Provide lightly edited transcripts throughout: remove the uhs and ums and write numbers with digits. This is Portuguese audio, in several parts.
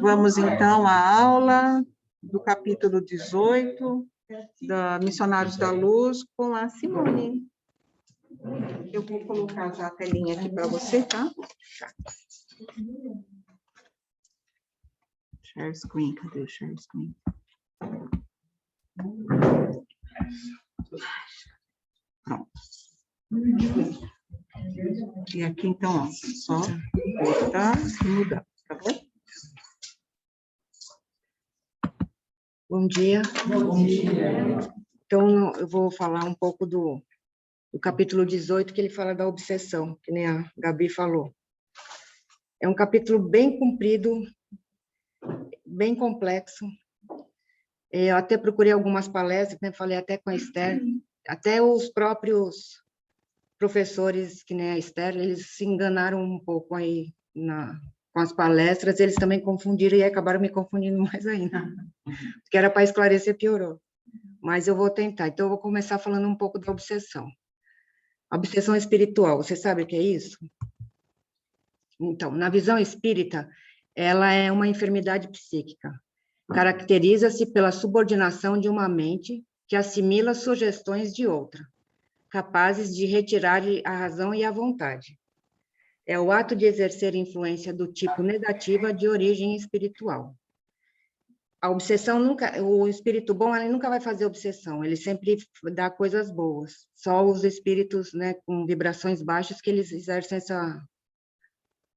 Vamos, então, à aula do capítulo 18, da Missionários da Luz, com a Simone. Eu vou colocar já a telinha aqui para você, tá? Share screen, cadê o share screen? Pronto. E aqui, então, ó, só cortar e mudar, tá bom? Bom dia. Bom dia. Então, eu vou falar um pouco do capítulo 18, que ele fala da obsessão, que nem a Gabi falou. É um capítulo bem comprido, bem complexo. Eu até procurei algumas palestras, né? Falei até com a Esther, até os próprios professores, que nem a Esther, eles se enganaram um pouco aí com as palestras, eles também confundiram e acabaram me confundindo mais ainda. Que era para esclarecer, piorou. Mas eu vou tentar. Então, eu vou começar falando um pouco da obsessão. A obsessão espiritual, você sabe o que é isso? Então, na visão espírita, ela é uma enfermidade psíquica. Caracteriza-se pela subordinação de uma mente que assimila sugestões de outra, capazes de retirar-lhe a razão e a vontade. É o ato de exercer influência do tipo negativa de origem espiritual. A obsessão nunca, o espírito bom, ele nunca vai fazer obsessão, ele sempre dá coisas boas. Só os espíritos, né, com vibrações baixas que eles exercem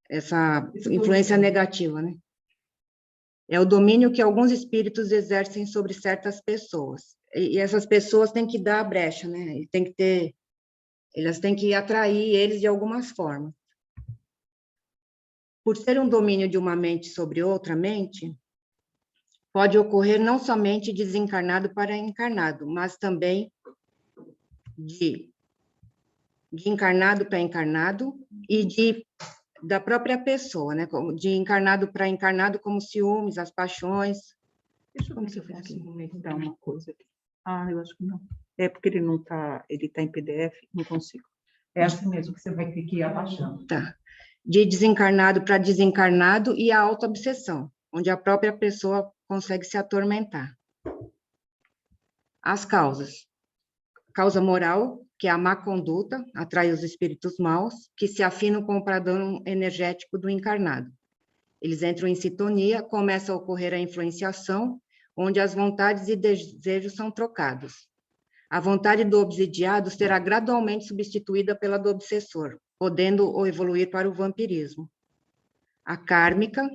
essa influência negativa, né? É o domínio que alguns espíritos exercem sobre certas pessoas. E essas pessoas têm que dar a brecha, né? Elas têm que atrair eles de algumas formas. Por ser um domínio de uma mente sobre outra mente, pode ocorrer não somente de desencarnado para encarnado, mas também de encarnado para encarnado e da própria pessoa, né? De encarnado para encarnado, como ciúmes, as paixões. Deixa eu ver se eu consigo dar uma coisa aqui. Ah, eu acho que não. É porque ele não está, ele está em PDF, não consigo. É assim mesmo que você vai ter que ir abaixando. Tá. De desencarnado para desencarnado e a autoobsessão, onde a própria pessoa consegue se atormentar. As causas. Causa moral, que é a má conduta, atrai os espíritos maus, que se afinam com o padrão energético do encarnado. Eles entram em sintonia, começa a ocorrer a influenciação, onde as vontades e desejos são trocados. A vontade do obsidiado será gradualmente substituída pela do obsessor, podendo evoluir para o vampirismo. A kármica,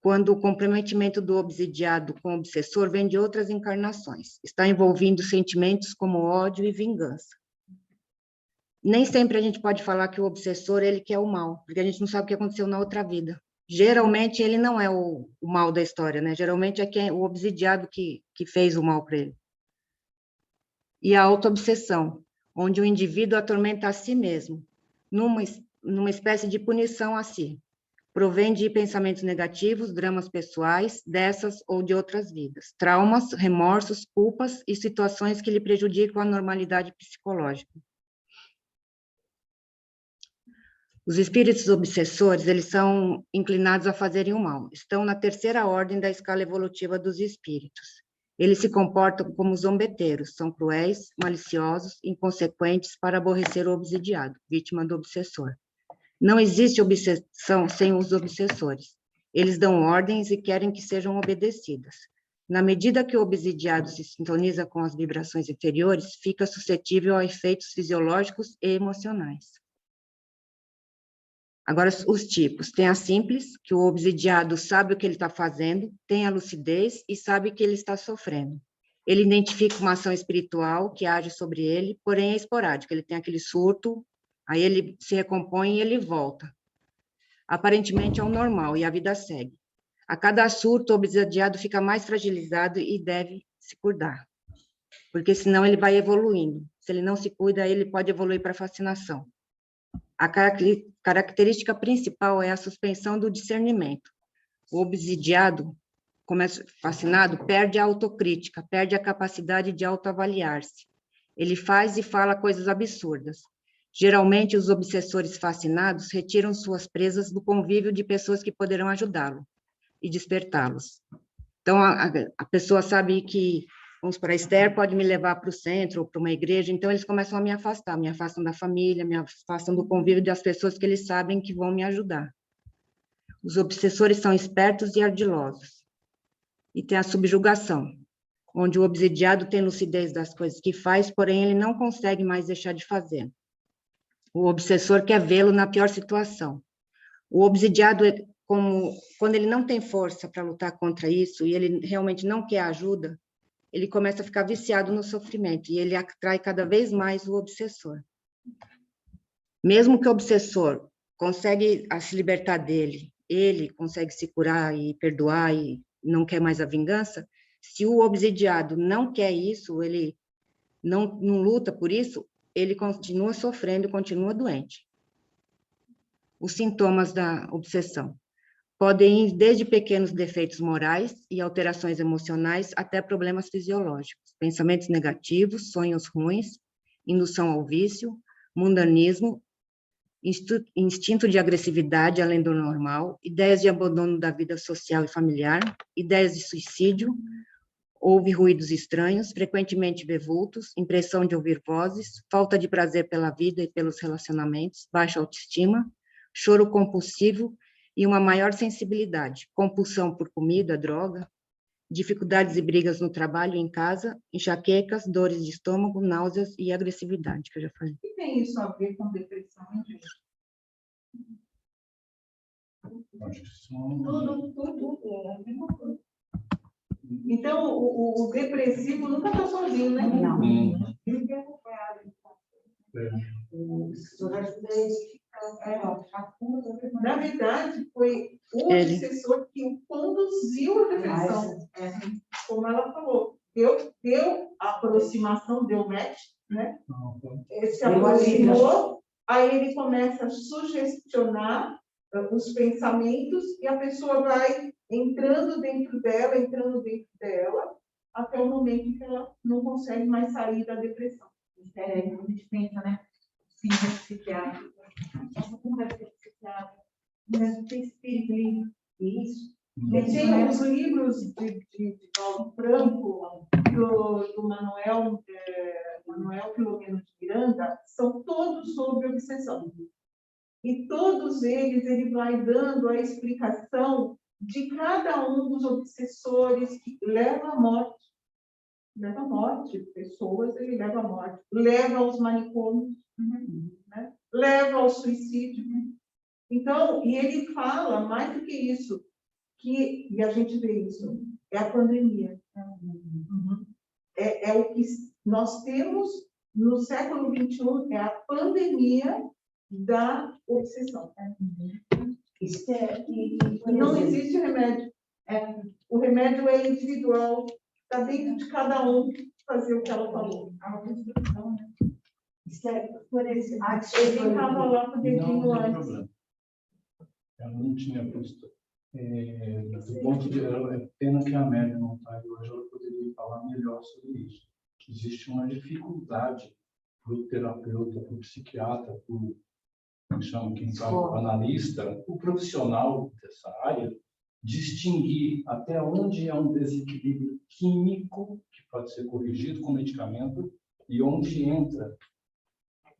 quando o comprometimento do obsidiado com o obsessor vem de outras encarnações, está envolvendo sentimentos como ódio e vingança. Nem sempre a gente pode falar que o obsessor, ele quer o mal, porque a gente não sabe o que aconteceu na outra vida. Geralmente, ele não é o mal da história, né? Geralmente, é o obsidiado que fez o mal para ele. E a autoobsessão, onde o indivíduo atormenta a si mesmo, numa espécie de punição a si. Provém de pensamentos negativos, dramas pessoais, dessas ou de outras vidas, traumas, remorsos, culpas e situações que lhe prejudicam a normalidade psicológica. Os espíritos obsessores, eles são inclinados a fazerem o mal, estão na terceira ordem da escala evolutiva dos espíritos. Eles se comportam como zombeteiros, são cruéis, maliciosos, inconsequentes para aborrecer o obsidiado, vítima do obsessor. Não existe obsessão sem os obsessores. Eles dão ordens e querem que sejam obedecidas. Na medida que o obsidiado se sintoniza com as vibrações inferiores, fica suscetível a efeitos fisiológicos e emocionais. Agora, os tipos. Tem a simples, que o obsidiado sabe o que ele está fazendo, tem a lucidez e sabe que ele está sofrendo. Ele identifica uma ação espiritual que age sobre ele, porém é esporádico. Ele tem aquele surto, aí ele se recompõe e ele volta. Aparentemente é o normal e a vida segue. A cada surto, o obsidiado fica mais fragilizado e deve se cuidar, porque senão ele vai evoluindo. Se ele não se cuida, ele pode evoluir para a fascinação. A característica principal é a suspensão do discernimento. O obsidiado, fascinado, perde a autocrítica, perde a capacidade de autoavaliar-se. Ele faz e fala coisas absurdas. Geralmente, os obsessores fascinados retiram suas presas do convívio de pessoas que poderão ajudá-lo e despertá-los. Então, a pessoa sabe que, vamos para a Esther, pode me levar para o centro ou para uma igreja, então eles começam a me afastam da família, me afastam do convívio das pessoas que eles sabem que vão me ajudar. Os obsessores são espertos e ardilosos. E tem a subjugação, onde o obsidiado tem lucidez das coisas que faz, porém ele não consegue mais deixar de fazer. O obsessor quer vê-lo na pior situação. O obsidiado, quando ele não tem força para lutar contra isso, e ele realmente não quer ajuda, ele começa a ficar viciado no sofrimento, e ele atrai cada vez mais o obsessor. Mesmo que o obsessor consegue se libertar dele, ele consegue se curar e perdoar e não quer mais a vingança, se o obsidiado não quer isso, ele não luta por isso, ele continua sofrendo, continua doente. Os sintomas da obsessão podem ir desde pequenos defeitos morais e alterações emocionais até problemas fisiológicos, pensamentos negativos, sonhos ruins, indução ao vício, mundanismo, instinto de agressividade além do normal, ideias de abandono da vida social e familiar, ideias de suicídio, ouve ruídos estranhos, frequentemente vê vultos, impressão de ouvir vozes, falta de prazer pela vida e pelos relacionamentos, baixa autoestima, choro compulsivo e uma maior sensibilidade, compulsão por comida, droga, dificuldades e brigas no trabalho e em casa, enxaquecas, dores de estômago, náuseas e agressividade, que eu já falei. O que tem isso a ver com depressão, hein, gente? Acho que são... Tudo é a mesma coisa. Então, o depressivo nunca está sozinho, né? Não. Ele é acompanhado. Na verdade, foi o obsessor que o conduziu à depressão. Como ela falou, deu aproximação, deu match, né? Ele se aproximou, aí ele começa a sugestionar os pensamentos e a pessoa vai entrando dentro dela, até o momento em que ela não consegue mais sair da depressão. A gente pensa, né? Sim, psiquiátrico. Essa conversa psiquiátrica, mas tem espírito livre. Isso. E tem os livros de Paulo Franco, do Manuel Filomeno de Miranda, são todos sobre obsessão. E todos eles, ele vai dando a explicação de cada um dos obsessores que leva à morte. Leva à morte, pessoas, ele leva à morte. Leva aos manicômios, né? Leva ao suicídio. Então, e ele fala, mais do que isso, e a gente vê isso, é a pandemia. É o que nós temos no século XXI, é a pandemia da obsessão. Não existe remédio. O remédio é individual, está dentro de cada um fazer o que ela falou. A autodestruição, né? Ele estava lá com o dedinho antes. Ela não tinha visto. Do ponto de é pena que a Amélia não está aí hoje, ela poderia falar melhor sobre isso. Existe uma dificuldade para o terapeuta, para o psiquiatra, para o quem sabe, o analista, o profissional dessa área, distinguir até onde é um desequilíbrio químico que pode ser corrigido com medicamento e onde entra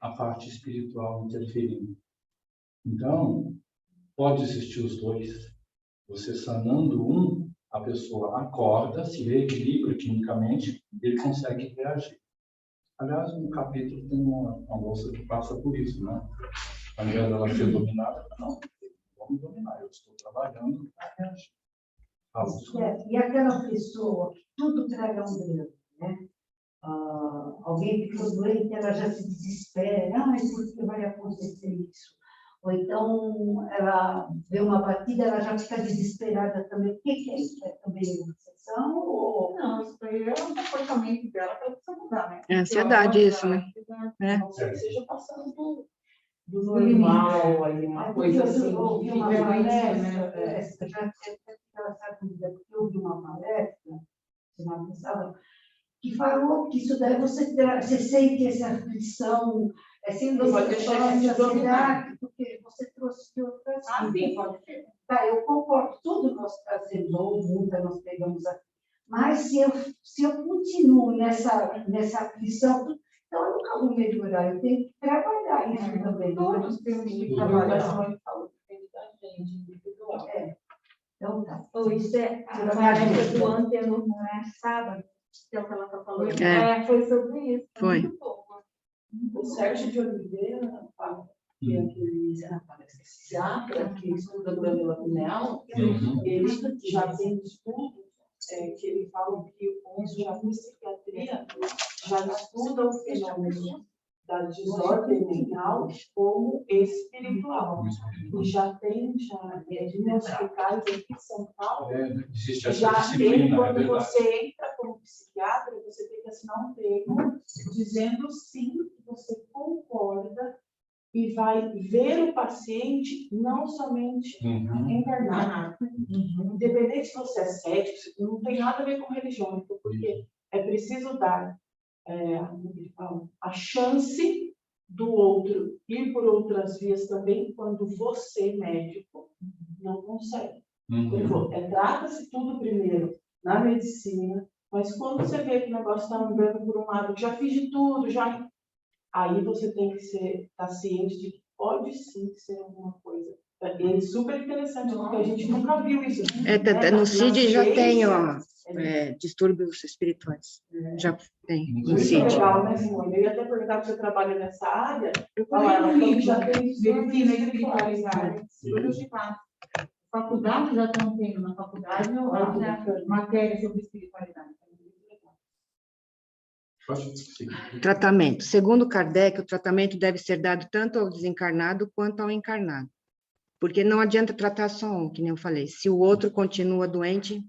a parte espiritual interferindo. Então, pode existir os dois. Você sanando a pessoa acorda, se reequilibra quimicamente, ele consegue reagir. Aliás, no capítulo tem uma moça que passa por isso, né? Ao invés dela ser dominada, não, vamos dominar, eu estou trabalhando para reagir. E aquela pessoa que tudo traga um grande, né? Alguém ficou doente, ela já se desespera, mas por que vai acontecer isso? Ou então, ela vê uma batida, ela já fica desesperada também. O que é isso? É também uma obsessão? Ou... Não, isso aí é o comportamento dela que ela precisa mudar, né? É ansiedade isso, né? Não sei que seja passando por do normal, aí, uma coisa assim. Eu vi uma fica palestra, já essa dúvida, porque eu vi uma palestra, semana passada, que falou que isso daí você sente essa aflição, Pode deixar de dominar. ansiedade, porque você trouxe de outras vidas. Pode ser. Tá, eu concordo, tudo nós trazemos, ou muita nós pegamos a... Mas se eu continuo nessa aflição, então eu nunca vou melhorar, eu tenho que trabalhar isso também. Todos temos que trabalhar. Da gente individual. Então tá. Ou isso é a palestra do Anteno, não é sábado, que é o que ela está falando. Foi sobre isso. Foi. Muito bom. O Sérgio de Oliveira, que é aquele psiquiatra que estuda glândula pineal, ele já tem estudo que ele fala que já a psiquiatria já estuda o fenômeno da desordem mental como espiritual. E já tem hospitais aqui em São Paulo. Existe essa Já disciplina, tem, é quando verdade. você entra como psiquiatra, você tem que assinar um termo dizendo sim, que você concorda e vai ver o paciente não somente encarnado. Independente se você é cético, não tem nada a ver com religião, porque é preciso dar a chance do outro ir por outras vias também, quando você, médico, não consegue. Ele falou, trata-se tudo primeiro na medicina, mas quando você vê que o negócio está andando por um lado, já fiz de tudo, aí você tem que estar ciente de que pode sim ser alguma coisa. É super interessante, porque a gente nunca viu isso. No CID já tem, distúrbios espirituais. Já tem, no Muito CID. legal, né, Simone? Eu ia até perguntar se você trabalha nessa área. Ela falou que já tem medicina espiritualizada. Faculdade já estão tendo na faculdade, matéria sobre espiritualidade. Tratamento. Segundo Kardec, o tratamento deve ser dado tanto ao desencarnado quanto ao encarnado. Porque não adianta tratar só um, que nem eu falei. Se o outro continua doente,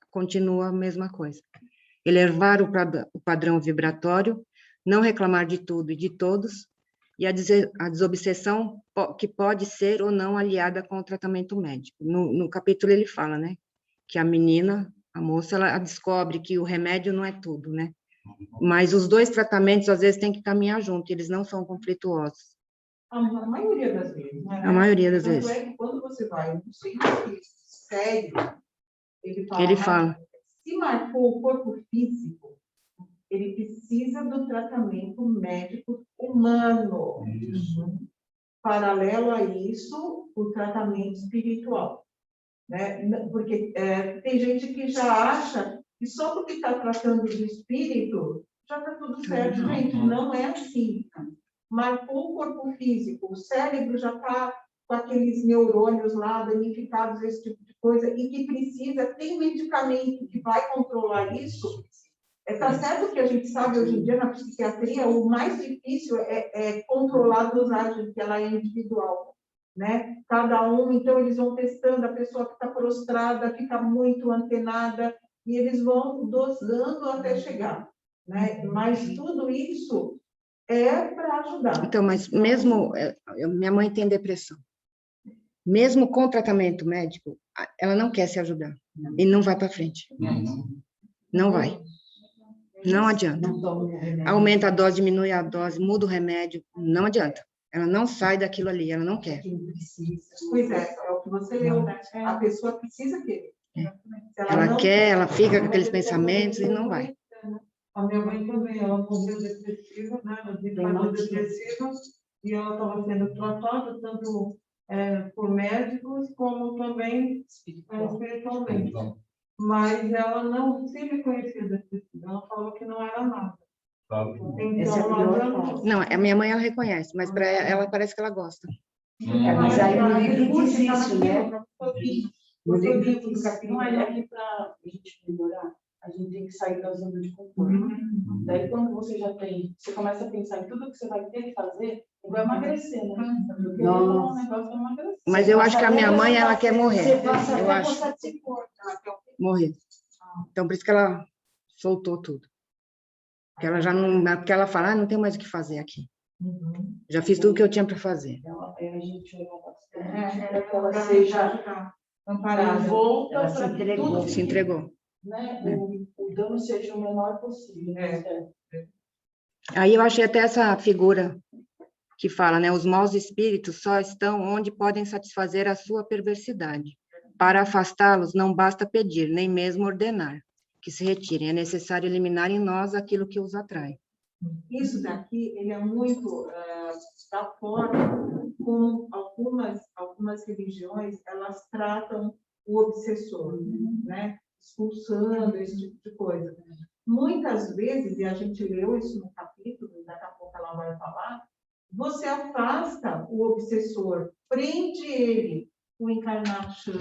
continua a mesma coisa. Elevar o padrão vibratório, não reclamar de tudo e de todos, e a desobsessão que pode ser ou não aliada com o tratamento médico. No capítulo ele fala, né, que a menina, a moça, ela descobre que o remédio não é tudo, né? Mas os dois tratamentos, às vezes, têm que caminhar junto, eles não são conflituosos. A maioria das vezes, né? A maioria das Tanto vezes. é que quando você vai no centro sério, Ele fala. Se marcou o corpo físico, ele precisa do tratamento médico humano. Paralelo a isso, o tratamento espiritual. Né? Porque tem gente que já acha que só porque está tratando do espírito, já está tudo certo. Gente, não é assim. Marcou o corpo físico, o cérebro já está com aqueles neurônios lá danificados, esse tipo de coisa, e que precisa, tem medicamento que vai controlar isso. Está certo que a gente sabe hoje em dia na psiquiatria, o mais difícil é controlar a dosagem, que ela é individual, né? Cada um, então eles vão testando, a pessoa que está prostrada, fica muito antenada, e eles vão dosando até chegar, né? Mas tudo isso é para ajudar. Então, mas mesmo, minha mãe tem depressão. Mesmo com tratamento médico, ela não quer se ajudar. E não vai para frente. Não vai. Não adianta. Aumenta a dose, diminui a dose, muda o remédio. Não adianta. Ela não sai daquilo ali, ela não quer. Pois é o que você leu, né? A pessoa precisa querer. Ela quer, ela fica com aqueles pensamentos e não vai. A minha mãe também, ela morreu depressiva, né? De fase depressiva, e ela estava sendo tratada tanto por médicos como também espiritualmente. Mas ela não se reconhecia depressiva, ela falou que não era nada. Então, não, a minha mãe ela reconhece, mas para ela parece que ela gosta. Mas aí no livro diz isso, né? No livro do capítulo, aqui para a gente melhorar, a gente tem que sair da zona de conforto. Daí, quando você você começa a pensar em tudo que você vai ter que fazer, vai emagrecer, né? Porque Não. um negócio para emagrecer. Mas eu acho que a minha mãe, ela quer morrer. Eu acho. Morrer. Então, por isso que ela soltou tudo. Porque ela já não, porque ela fala, não tem mais o que fazer aqui. Já fiz tudo que eu tinha para fazer. A gente olhou bastante É, para que ela seja amparada. envolta Ela se para que entregou. tudo Se entregou. né, o dano seja o menor possível. Né, Esther? Aí eu achei até essa figura que fala, né? Os maus espíritos só estão onde podem satisfazer a sua perversidade. Para afastá-los, não basta pedir, nem mesmo ordenar que se retirem. É necessário eliminar em nós aquilo que os atrai. Isso daqui, ele é muito da forma como algumas religiões, elas tratam o obsessor, né? Expulsando esse tipo de coisa. Muitas vezes, e a gente leu isso no capítulo, daqui a pouco ela vai falar, você afasta o obsessor, prende ele, o encarnado chama.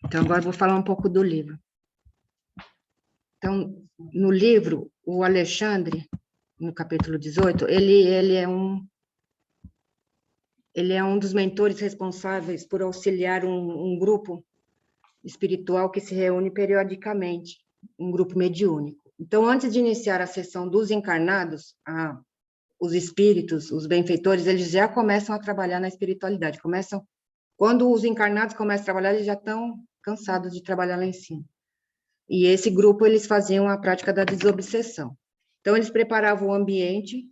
Então, agora eu vou falar um pouco do livro. Então, no livro, o Alexandre, no capítulo 18, ele é um dos mentores responsáveis por auxiliar um grupo espiritual que se reúne periodicamente, um grupo mediúnico. Então, antes de iniciar a sessão dos encarnados, os espíritos, os benfeitores, eles já começam a trabalhar na espiritualidade. Quando os encarnados começam a trabalhar, eles já estão cansados de trabalhar lá em cima. E esse grupo, eles faziam a prática da desobsessão. Então, eles preparavam o ambiente,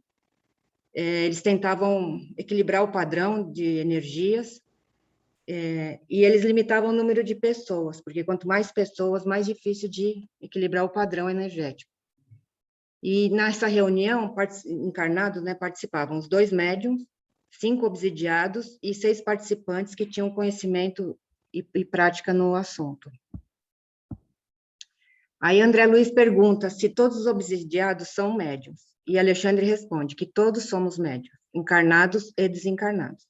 eles tentavam equilibrar o padrão de energias, e eles limitavam o número de pessoas, porque quanto mais pessoas, mais difícil de equilibrar o padrão energético. E nessa reunião, encarnados, né, participavam os 2 médiums, 5 obsidiados e 6 participantes que tinham conhecimento e prática no assunto. Aí André Luiz pergunta se todos os obsidiados são médiums, e Alexandre responde que todos somos médiums, encarnados e desencarnados,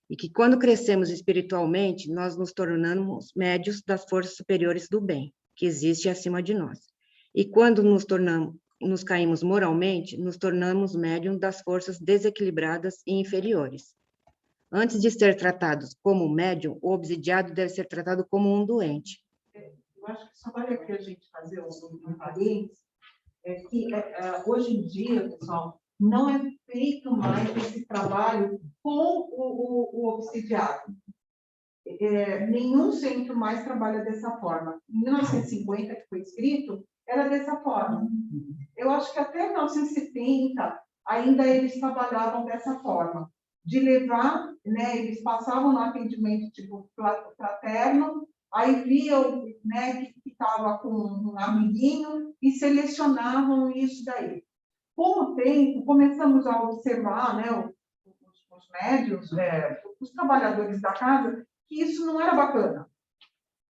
e que quando crescemos espiritualmente, nós nos tornamos médios das forças superiores do bem, que existe acima de nós. E quando nos caímos moralmente, nos tornamos médium das forças desequilibradas e inferiores. Antes de ser tratados como médium, o obsidiado deve ser tratado como um doente. Eu acho que só vale aqui a gente fazer um parênteses, que hoje em dia, pessoal, não é feito mais esse trabalho com o obsidiado. Nenhum centro mais trabalha dessa forma. Em 1950, que foi escrito, era dessa forma. Eu acho que até 1970, ainda eles trabalhavam dessa forma, de levar, né, eles passavam no atendimento tipo fraterno, aí viam, né, que estava com um amiguinho e selecionavam isso daí. Com o tempo, começamos a observar, né, os médios, os trabalhadores da casa, que isso não era bacana.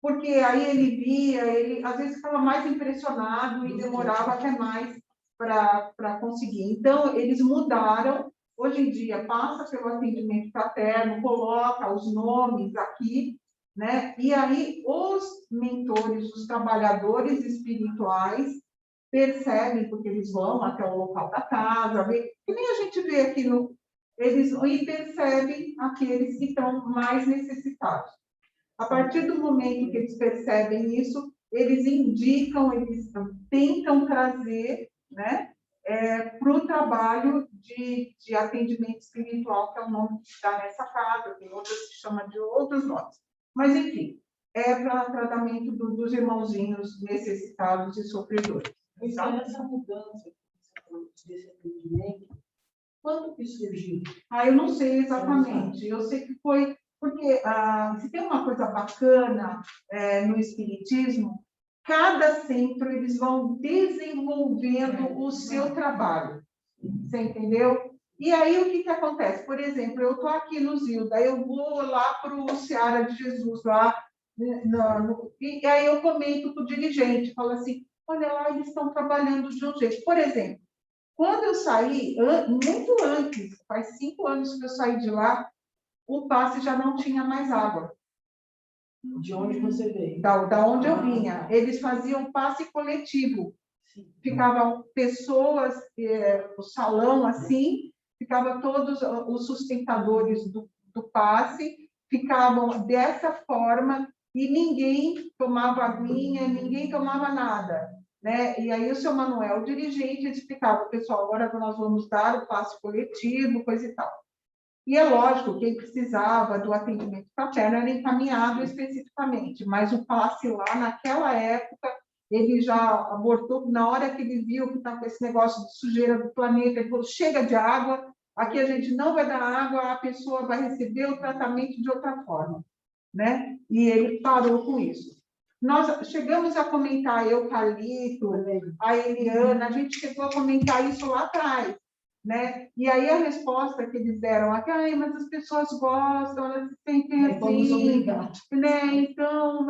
Porque aí ele via, ele às vezes ficava mais impressionado e demorava até mais para conseguir. Então, eles mudaram. Hoje em dia, passa pelo atendimento fraterno, coloca os nomes aqui, né? E aí os mentores, os trabalhadores espirituais percebem, porque eles vão até o local da casa, que nem a gente vê aqui eles e percebem aqueles que estão mais necessitados. A partir do momento que eles percebem isso, eles indicam, eles tentam trazer, né, para o trabalho de atendimento espiritual, que é o nome que está nessa casa, tem outras que chamam de outros nomes. Mas, enfim, é para tratamento dos irmãozinhos necessitados e sofredores. Então, essa mudança desse atendimento, quando que surgiu? Eu não sei exatamente. Eu sei que foi porque se tem uma coisa bacana no espiritismo, cada centro eles vão desenvolvendo o seu trabalho. Você entendeu? E aí o que acontece? Por exemplo, eu estou aqui no Zilda, eu vou lá para o Seara de Jesus, lá, e aí eu comento com o dirigente, falo assim, olha lá, eles estão trabalhando de um jeito. Por exemplo, quando eu saí, muito antes, faz 5 anos que eu saí de lá, o passe já não tinha mais água. De onde você veio? Da onde eu vinha. Eles faziam passe coletivo. Ficavam pessoas, o salão assim, ficavam todos os sustentadores do passe, ficavam dessa forma e ninguém tomava aguinha, ninguém tomava nada. né? E aí o seu Manuel, o dirigente, ele explicava, pessoal, agora nós vamos dar o passe coletivo, coisa e tal. E é lógico, quem precisava do atendimento fraterno era encaminhado especificamente, mas o passe lá, naquela época, ele já abortou, na hora que ele viu que está com esse negócio de sujeira do planeta, ele falou, chega de água, aqui a gente não vai dar água, a pessoa vai receber o tratamento de outra forma, né? E ele parou com isso. Nós chegamos a comentar, eu, Carlito, a Eliana, a gente chegou a comentar isso lá atrás, né? E aí a resposta que eles deram aqui, mas as pessoas gostam, elas se sentem assim, né? Então,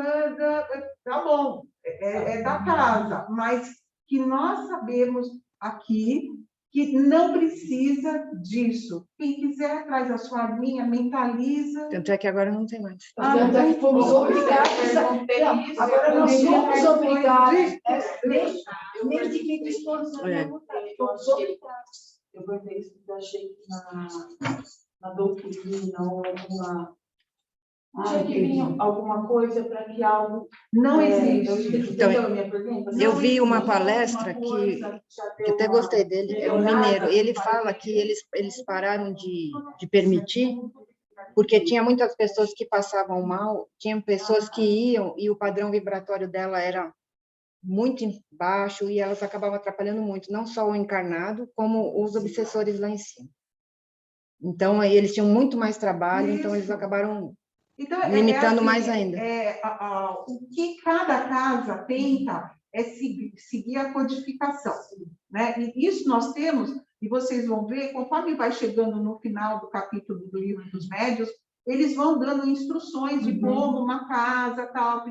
tá bom, é da casa, mas que nós sabemos aqui que não precisa disso. Quem quiser, traz a sua arminha, mentaliza. Tanto é que agora não tem mais. Tanto é que fomos obrigados a... Agora nós somos obrigados. Desde que dispomos fomos obrigados. Eu vou ver isso, eu achei que na doutrina ou alguma... Tinha que vir alguma coisa para que algo... Não existe. Então, Entendeu a minha pergunta? eu vi uma palestra que até gostei dele, é um mineiro, e ele fala que eles pararam de permitir, porque tinha muitas pessoas que passavam mal, tinha pessoas que iam e o padrão vibratório dela era muito baixo e elas acabavam atrapalhando muito, não só o encarnado, como os obsessores lá em cima. Então, aí eles tinham muito mais trabalho, então eles acabaram limitando mais ainda. O que cada casa tenta é seguir a codificação, né? E isso nós temos, e vocês vão ver, conforme vai chegando no final do capítulo do Livro dos Médiuns, eles vão dando instruções de como uma casa, tal,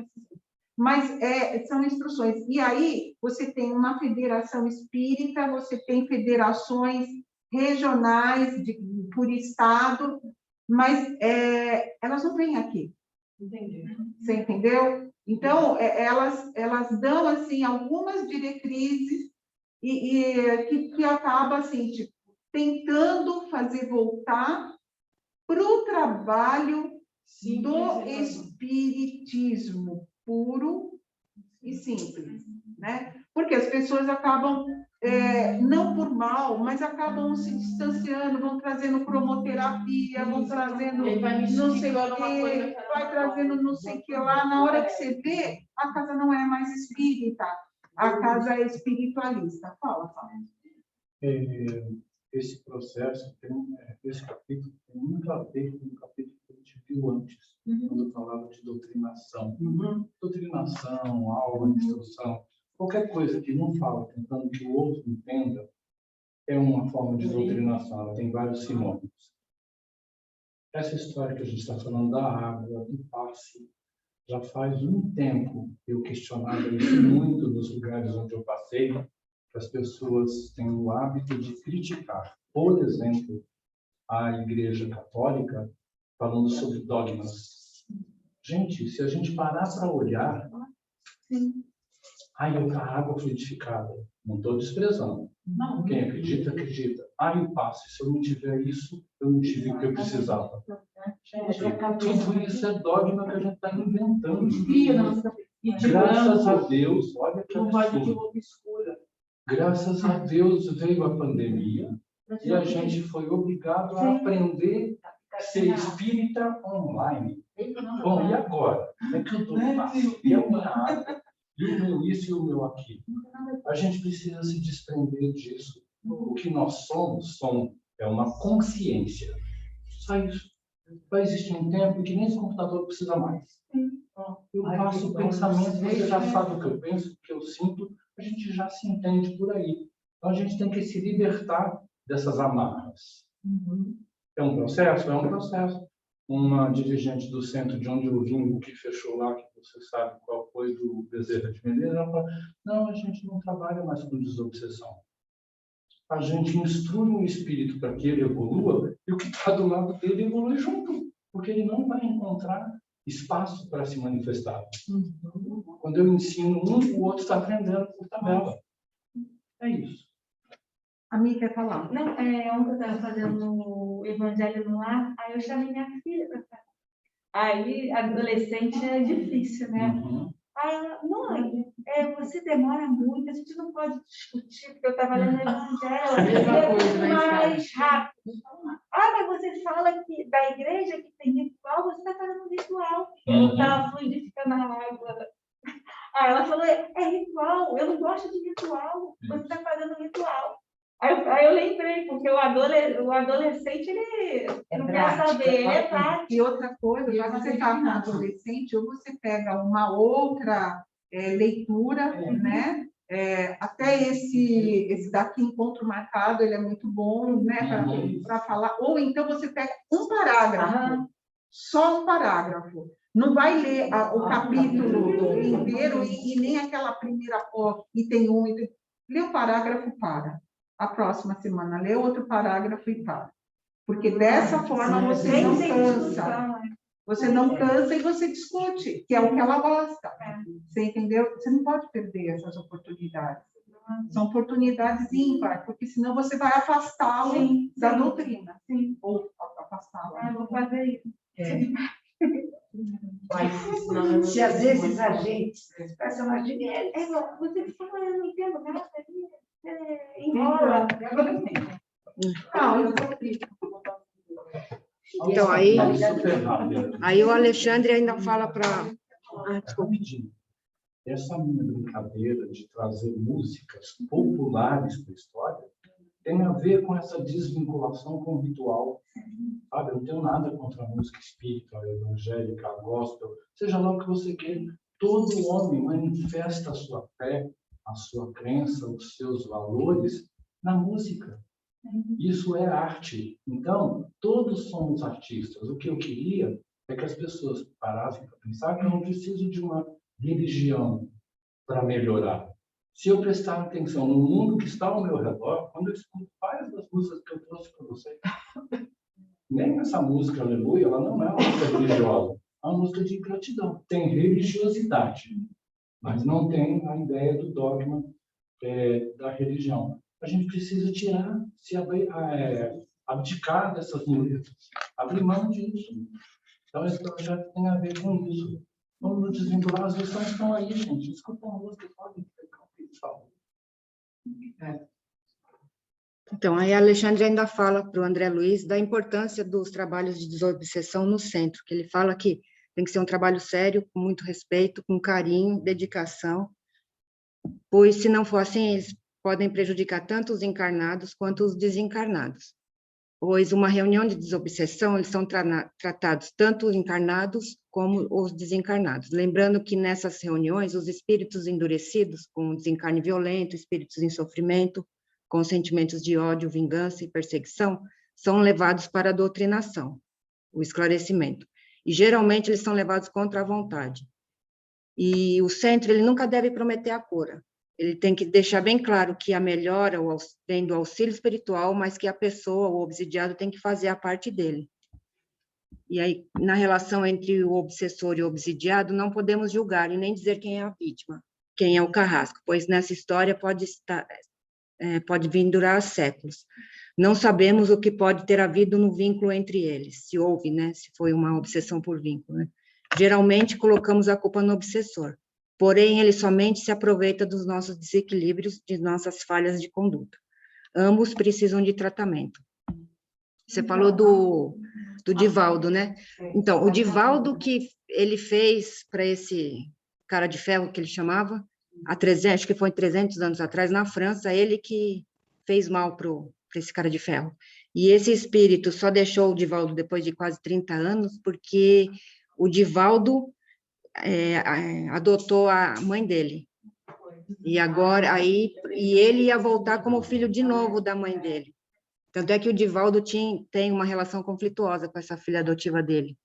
mas são instruções. E aí você tem uma federação espírita, você tem federações regionais por estado, mas elas não vêm aqui. Entendi. Você entendeu? Então, elas dão assim, algumas diretrizes que acaba assim, tipo, tentando fazer voltar para o trabalho do espiritismo puro e simples, né? Porque as pessoas acabam, não por mal, mas acabam se distanciando, vão trazendo cromoterapia, vão trazendo não sei o quê, vai trazendo não sei o que lá, na hora que você vê, a casa não é mais espírita, a casa é espiritualista. Fala. Esse processo, esse capítulo tem muito a ver com o capítulo que a gente viu antes, quando eu falava de doutrinação. Doutrinação, aula, instrução, qualquer coisa que não fala tentando que o outro entenda, é uma forma de doutrinação, ela tem vários sinônimos. Essa história que a gente está falando da água, do passe, já faz um tempo eu questionava isso muito nos lugares onde eu passei, que as pessoas têm o hábito de criticar, por exemplo, a Igreja Católica, falando sobre dogmas. Gente, se a gente parar para olhar, a água fluidificada, não estou desprezando. Não. Quem acredita, acredita. O passe, se eu não tiver isso, eu não tive o que eu precisava. Gente, tudo isso é dogma que a gente está inventando. Graças a Deus, olha que absurdo. Graças a Deus veio a pandemia e a gente foi obrigado a aprender a ser espírita online. Bom, e agora? Como é que eu dou o passo? E a minha água? E o meu isso e o meu aqui? A gente precisa se desprender disso. O que nós somos é uma consciência. Só isso. Vai existir um tempo que nem esse computador precisa mais. Eu passo o pensamento, você já sabe o que eu penso, o que eu sinto, a gente já se entende por aí. Então, a gente tem que se libertar dessas amarras. É um processo? É um processo. Uma dirigente do centro de onde eu vim, o que fechou lá, que você sabe qual foi, do Bezerra de Menezes, ela falou, não, a gente não trabalha mais com desobsessão. A gente instrui um espírito para que ele evolua e o que está do lado dele evolui junto, porque ele não vai encontrar espaço para se manifestar. Quando eu ensino um, o outro está aprendendo por tabela. É isso. A Mia quer falar? Não, ontem eu estava fazendo o Evangelho no Lar, aí eu chamei minha filha para cá. Aí, adolescente é difícil, né? Aí ela, mãe, você demora muito, a gente não pode discutir, porque eu estava lendo o Evangelho, mais rápido. Mas você fala que da igreja que tem ritual, você está fazendo ritual. Eu estava fluidificando a água. Aí ela falou, é ritual, eu não gosto de ritual, você está fazendo ritual. Aí eu lembrei, porque o adolescente, ele não quer saber, ele é prático. E outra coisa, já que você está com adolescente, ou você pega uma outra leitura, né? Até esse daqui, Encontro Marcado, ele é muito bom, né? Para falar. Ou então você pega um parágrafo, só um parágrafo. Não vai ler o capítulo inteiro e nem aquela primeira item 1, item... Lê o parágrafo, para. A próxima semana, lê outro parágrafo e para. Porque dessa forma você não cansa. Você não cansa e você discute, que é o que ela gosta. Você entendeu? Você não pode perder essas oportunidades. São oportunidades ímpares, porque senão você vai afastá-lo da doutrina. Sim. Ou afastá-lo. Eu vou fazer isso. Mas, se às vezes a gente, os personagens, você fala, eu não entendo nada, enrola. Então, aí o Alexandre ainda fala para... Rapidinho. Essa minha brincadeira de trazer músicas populares para a história tem a ver com essa desvinculação com o ritual. Sabe? Eu não tenho nada contra a música espírita, evangélica, gospel, seja lá o que você queira. Todo homem manifesta a sua fé, a sua crença, os seus valores na música. Isso é arte. Então, todos somos artistas. O que eu queria é que as pessoas parassem para pensar que eu não preciso de uma religião para melhorar. Se eu prestar atenção no mundo que está ao meu redor, quando eu escuto várias das músicas que eu trouxe para vocês, nem essa música, Aleluia, ela não é uma música religiosa, é uma música de gratidão. Tem religiosidade, mas não tem a ideia do dogma da religião. A gente precisa tirar, abdicar dessas músicas, abrir mão disso. Então, esse projeto tem a ver com isso. Vamos nos desvincular, as lições estão aí, gente. Escuta a música, podem pegar o pessoal. Então, aí Alexandre ainda fala para o André Luiz da importância dos trabalhos de desobsessão no centro, que ele fala que tem que ser um trabalho sério, com muito respeito, com carinho, dedicação, pois, se não for assim, eles podem prejudicar tanto os encarnados quanto os desencarnados. Pois uma reunião de desobsessão, eles são tratados tanto os encarnados como os desencarnados. Lembrando que nessas reuniões, os espíritos endurecidos, com desencarne violento, espíritos em sofrimento, com sentimentos de ódio, vingança e perseguição, são levados para a doutrinação, o esclarecimento. E, geralmente, eles são levados contra a vontade. E o centro, ele nunca deve prometer a cura. Ele tem que deixar bem claro que a melhora vem do auxílio espiritual, mas que a pessoa, o obsidiado, tem que fazer a parte dele. E aí, na relação entre o obsessor e o obsidiado, não podemos julgar e nem dizer quem é a vítima, quem é o carrasco, pois nessa história pode vir durar séculos. Não sabemos o que pode ter havido no vínculo entre eles, se houve, né, se foi uma obsessão por vínculo, né? Geralmente colocamos a culpa no obsessor, porém ele somente se aproveita dos nossos desequilíbrios, de nossas falhas de conduta. Ambos precisam de tratamento. Você falou do Divaldo, né? Então, o Divaldo que ele fez para esse cara de ferro que ele chamava, acho que foi 300 anos atrás, na França, ele que fez mal para esse cara de ferro. E esse espírito só deixou o Divaldo depois de quase 30 anos, porque o Divaldo adotou a mãe dele. E agora, e ele ia voltar como filho de novo da mãe dele. Tanto é que o Divaldo tem uma relação conflituosa com essa filha adotiva dele.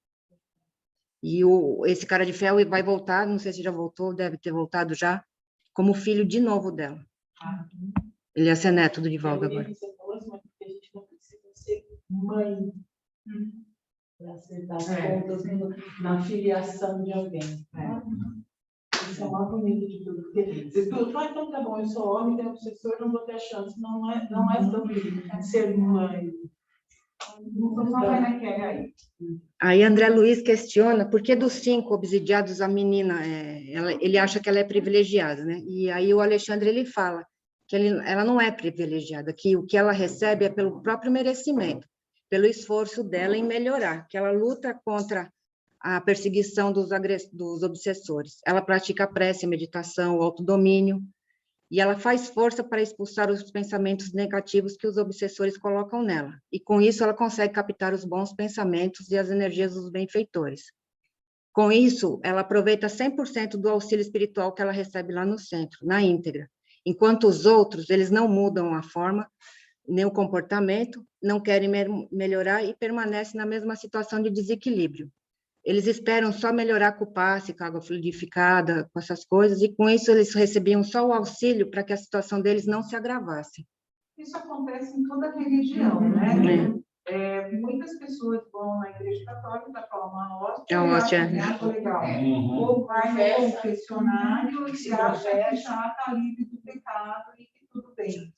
E esse cara de ferro vai voltar, não sei se já voltou, deve ter voltado já, como filho de novo dela. Ele ia ser neto do Divaldo agora. Você falou assim, mas porque a gente não precisa ser mãe para acertar as contas na filiação de alguém. Isso é o mais bonito de tudo. Porque se tu fala, então tá bom, eu sou homem, tenho obsessor, não vou ter chance. Não é sobre ser mãe. Não estou falando aqui, aí. Aí André Luiz questiona por que dos 5 obsidiados a menina, ele acha que ela é privilegiada, né? E aí o Alexandre, ele fala que ela não é privilegiada, que o que ela recebe é pelo próprio merecimento, pelo esforço dela em melhorar, que ela luta contra a perseguição dos obsessores. Ela pratica a prece, a meditação, o autodomínio, e ela faz força para expulsar os pensamentos negativos que os obsessores colocam nela. E com isso ela consegue captar os bons pensamentos e as energias dos benfeitores. Com isso, ela aproveita 100% do auxílio espiritual que ela recebe lá no centro, na íntegra. Enquanto os outros, eles não mudam a forma, nem o comportamento, não querem melhorar e permanecem na mesma situação de desequilíbrio. Eles esperam só melhorar com o passe, com a água fluidificada, com essas coisas, e com isso eles recebiam só o auxílio para que a situação deles não se agravasse. Isso acontece em toda religião, né? Muitas pessoas vão na igreja católica, tomam uma hóstia, É uma hóstia. legal. Ou vai no confessionário e acha que já está livre do pecado e que tudo bem.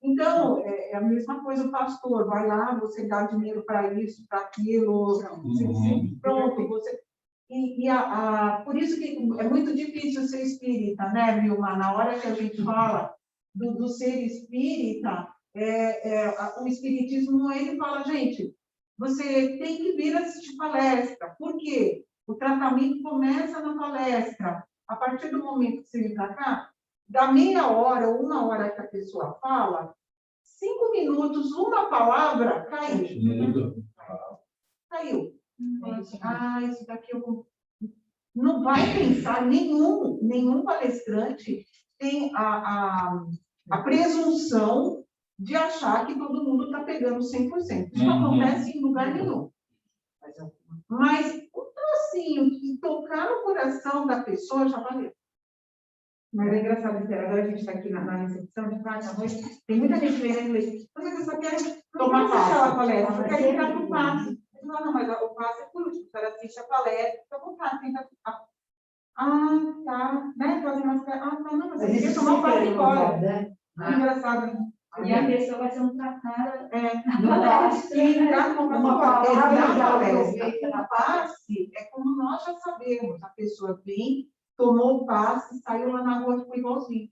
Então, é a mesma coisa, o pastor vai lá, você dá dinheiro para isso, para aquilo, pronto, você... por isso que é muito difícil ser espírita, né, Vilma? Na hora que a gente fala do ser espírita, o espiritismo, ele fala, gente, você tem que vir assistir palestra. Por quê? O tratamento começa na palestra. A partir do momento que você vem para cá, da meia hora ou 1 hora que a pessoa fala, 5 minutos, uma palavra, caiu. Caiu. Isso daqui eu... Não vai pensar, nenhum palestrante tem a presunção de achar que todo mundo está pegando 100%. Isso não acontece em lugar nenhum. Mas um trocinho que tocar no coração da pessoa já valeu. Mas é engraçado, agora a gente está aqui na recepção de parte à noite, tem muita gente vendo isso. Mas eu só quero tomar a palestra, eu quero entrar no passe. Não, mas o passe é por último, você assiste a palestra, fica à vontade, tenta... tá, né? Fazer umas... tá, não, mas eu queria tomar o passe fora. Né? Engraçado, né? E a pessoa vai ser tratada na palestra. O passe é como nós já sabemos, a pessoa vem, tomou o passe, saiu lá na rua, ficou igualzinho.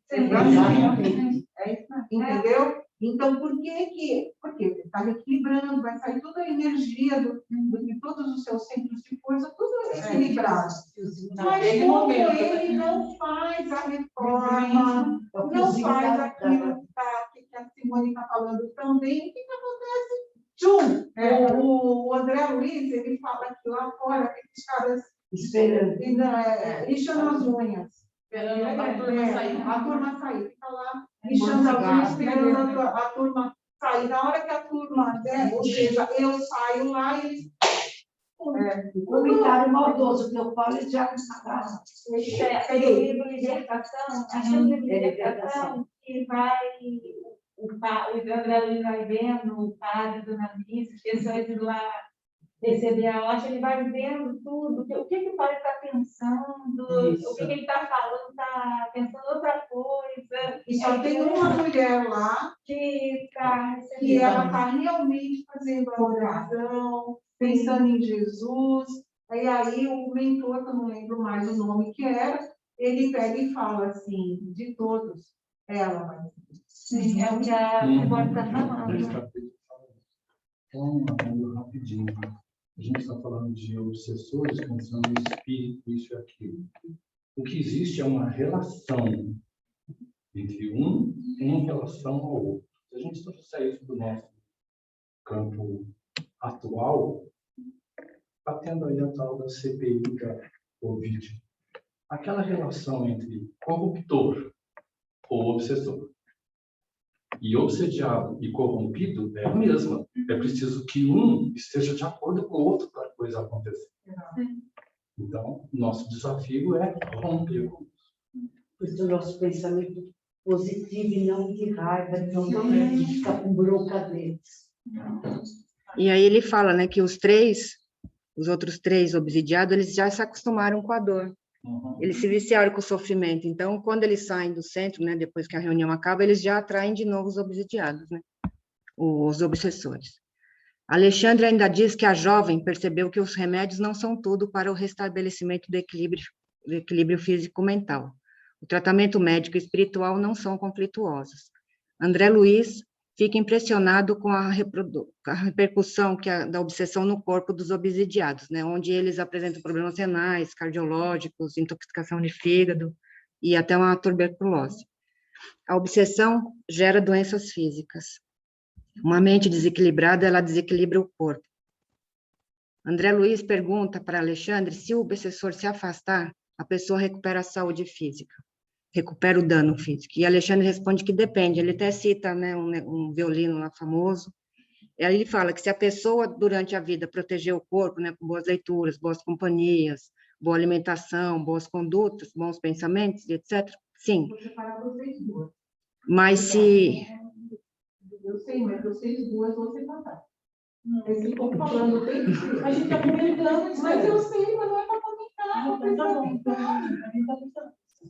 Entendeu? Então, por que? Porque ele está reequilibrando, vai sair toda a energia de todos os seus centros de força, tudo equilibrado. Mas como ele não faz a reforma, não faz aquilo que a Simone está falando também, o que acontece? O André Luiz, ele fala que lá fora, aqueles caras esperando, lixando as unhas. Esperando a turma sair. Fica lá, lixando as unhas, esperando a turma sair. Na hora que a turma, ou seja, eu saio lá e eles... comentário maldoso que eu falo já tem o livro Libertação, acho que o livro Libertação, que vai... O André Luiz vai vendo, o padre do Namis, as pessoas de lá receber a hóstia, ele vai vendo tudo, o que o padre está pensando, o que ele está falando, está pensando outra coisa. E só tem uma mulher lá que ela está realmente fazendo a oração, pensando em Jesus. E aí o mentor, que eu não lembro mais o nome que era, ele pega e fala assim, de todos, ela vai. Sim, é o que a Simone está falando. Então, rapidinho. A gente está falando de obsessores, pensando em espírito, isso e aquilo. O que existe é uma relação entre um em relação ao outro. Se a gente trouxer isso do nosso campo atual, está tendo aí a tal da CPI da Covid. Aquela relação entre corruptor ou obsessor e obsediado e corrompido é a mesma. É preciso que um esteja de acordo com o outro para a coisa acontecer. Então, nosso desafio é romper com isso. Porque o nosso pensamento positivo e não de raiva, de ficar com bronca deles. E aí ele fala, né, que os outros três obsidiados, eles já se acostumaram com a dor. Eles se viciaram com o sofrimento. Então, quando eles saem do centro, né, depois que a reunião acaba, eles já atraem de novo os obsidiados, né, os obsessores. Alexandre ainda diz que a jovem percebeu que os remédios não são tudo para o restabelecimento do equilíbrio físico-mental. O tratamento médico e espiritual não são conflituosos. André Luiz fica impressionado com a repercussão da obsessão no corpo dos obsidiados, né, onde eles apresentam problemas renais, cardiológicos, intoxicação de fígado e até uma tuberculose. A obsessão gera doenças físicas. Uma mente desequilibrada, ela desequilibra o corpo. André Luiz pergunta para Alexandre se o obsessor se afastar, a pessoa recupera a saúde física, recupera o dano físico. E Alexandre responde que depende. Ele até cita, né, um violino lá famoso. E aí ele fala que se a pessoa, durante a vida, proteger o corpo, né, com boas leituras, boas companhias, boa alimentação, boas condutas, bons pensamentos, etc., sim. Mas se... Eu sei, mas eu sei as duas você matar. Esse povo falando bem, a gente está comentando, mas eu sei, mas não é para comentar.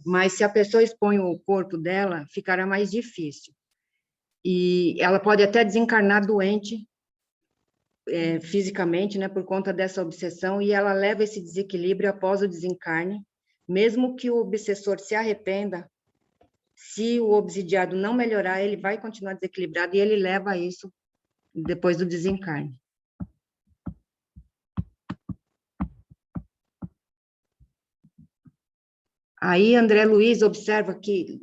Mas se a pessoa expõe o corpo dela, ficará mais difícil. E ela pode até desencarnar doente fisicamente, né, por conta dessa obsessão, e ela leva esse desequilíbrio após o desencarne, mesmo que o obsessor se arrependa. Se o obsidiado não melhorar, ele vai continuar desequilibrado e ele leva isso depois do desencarne. Aí André Luiz observa que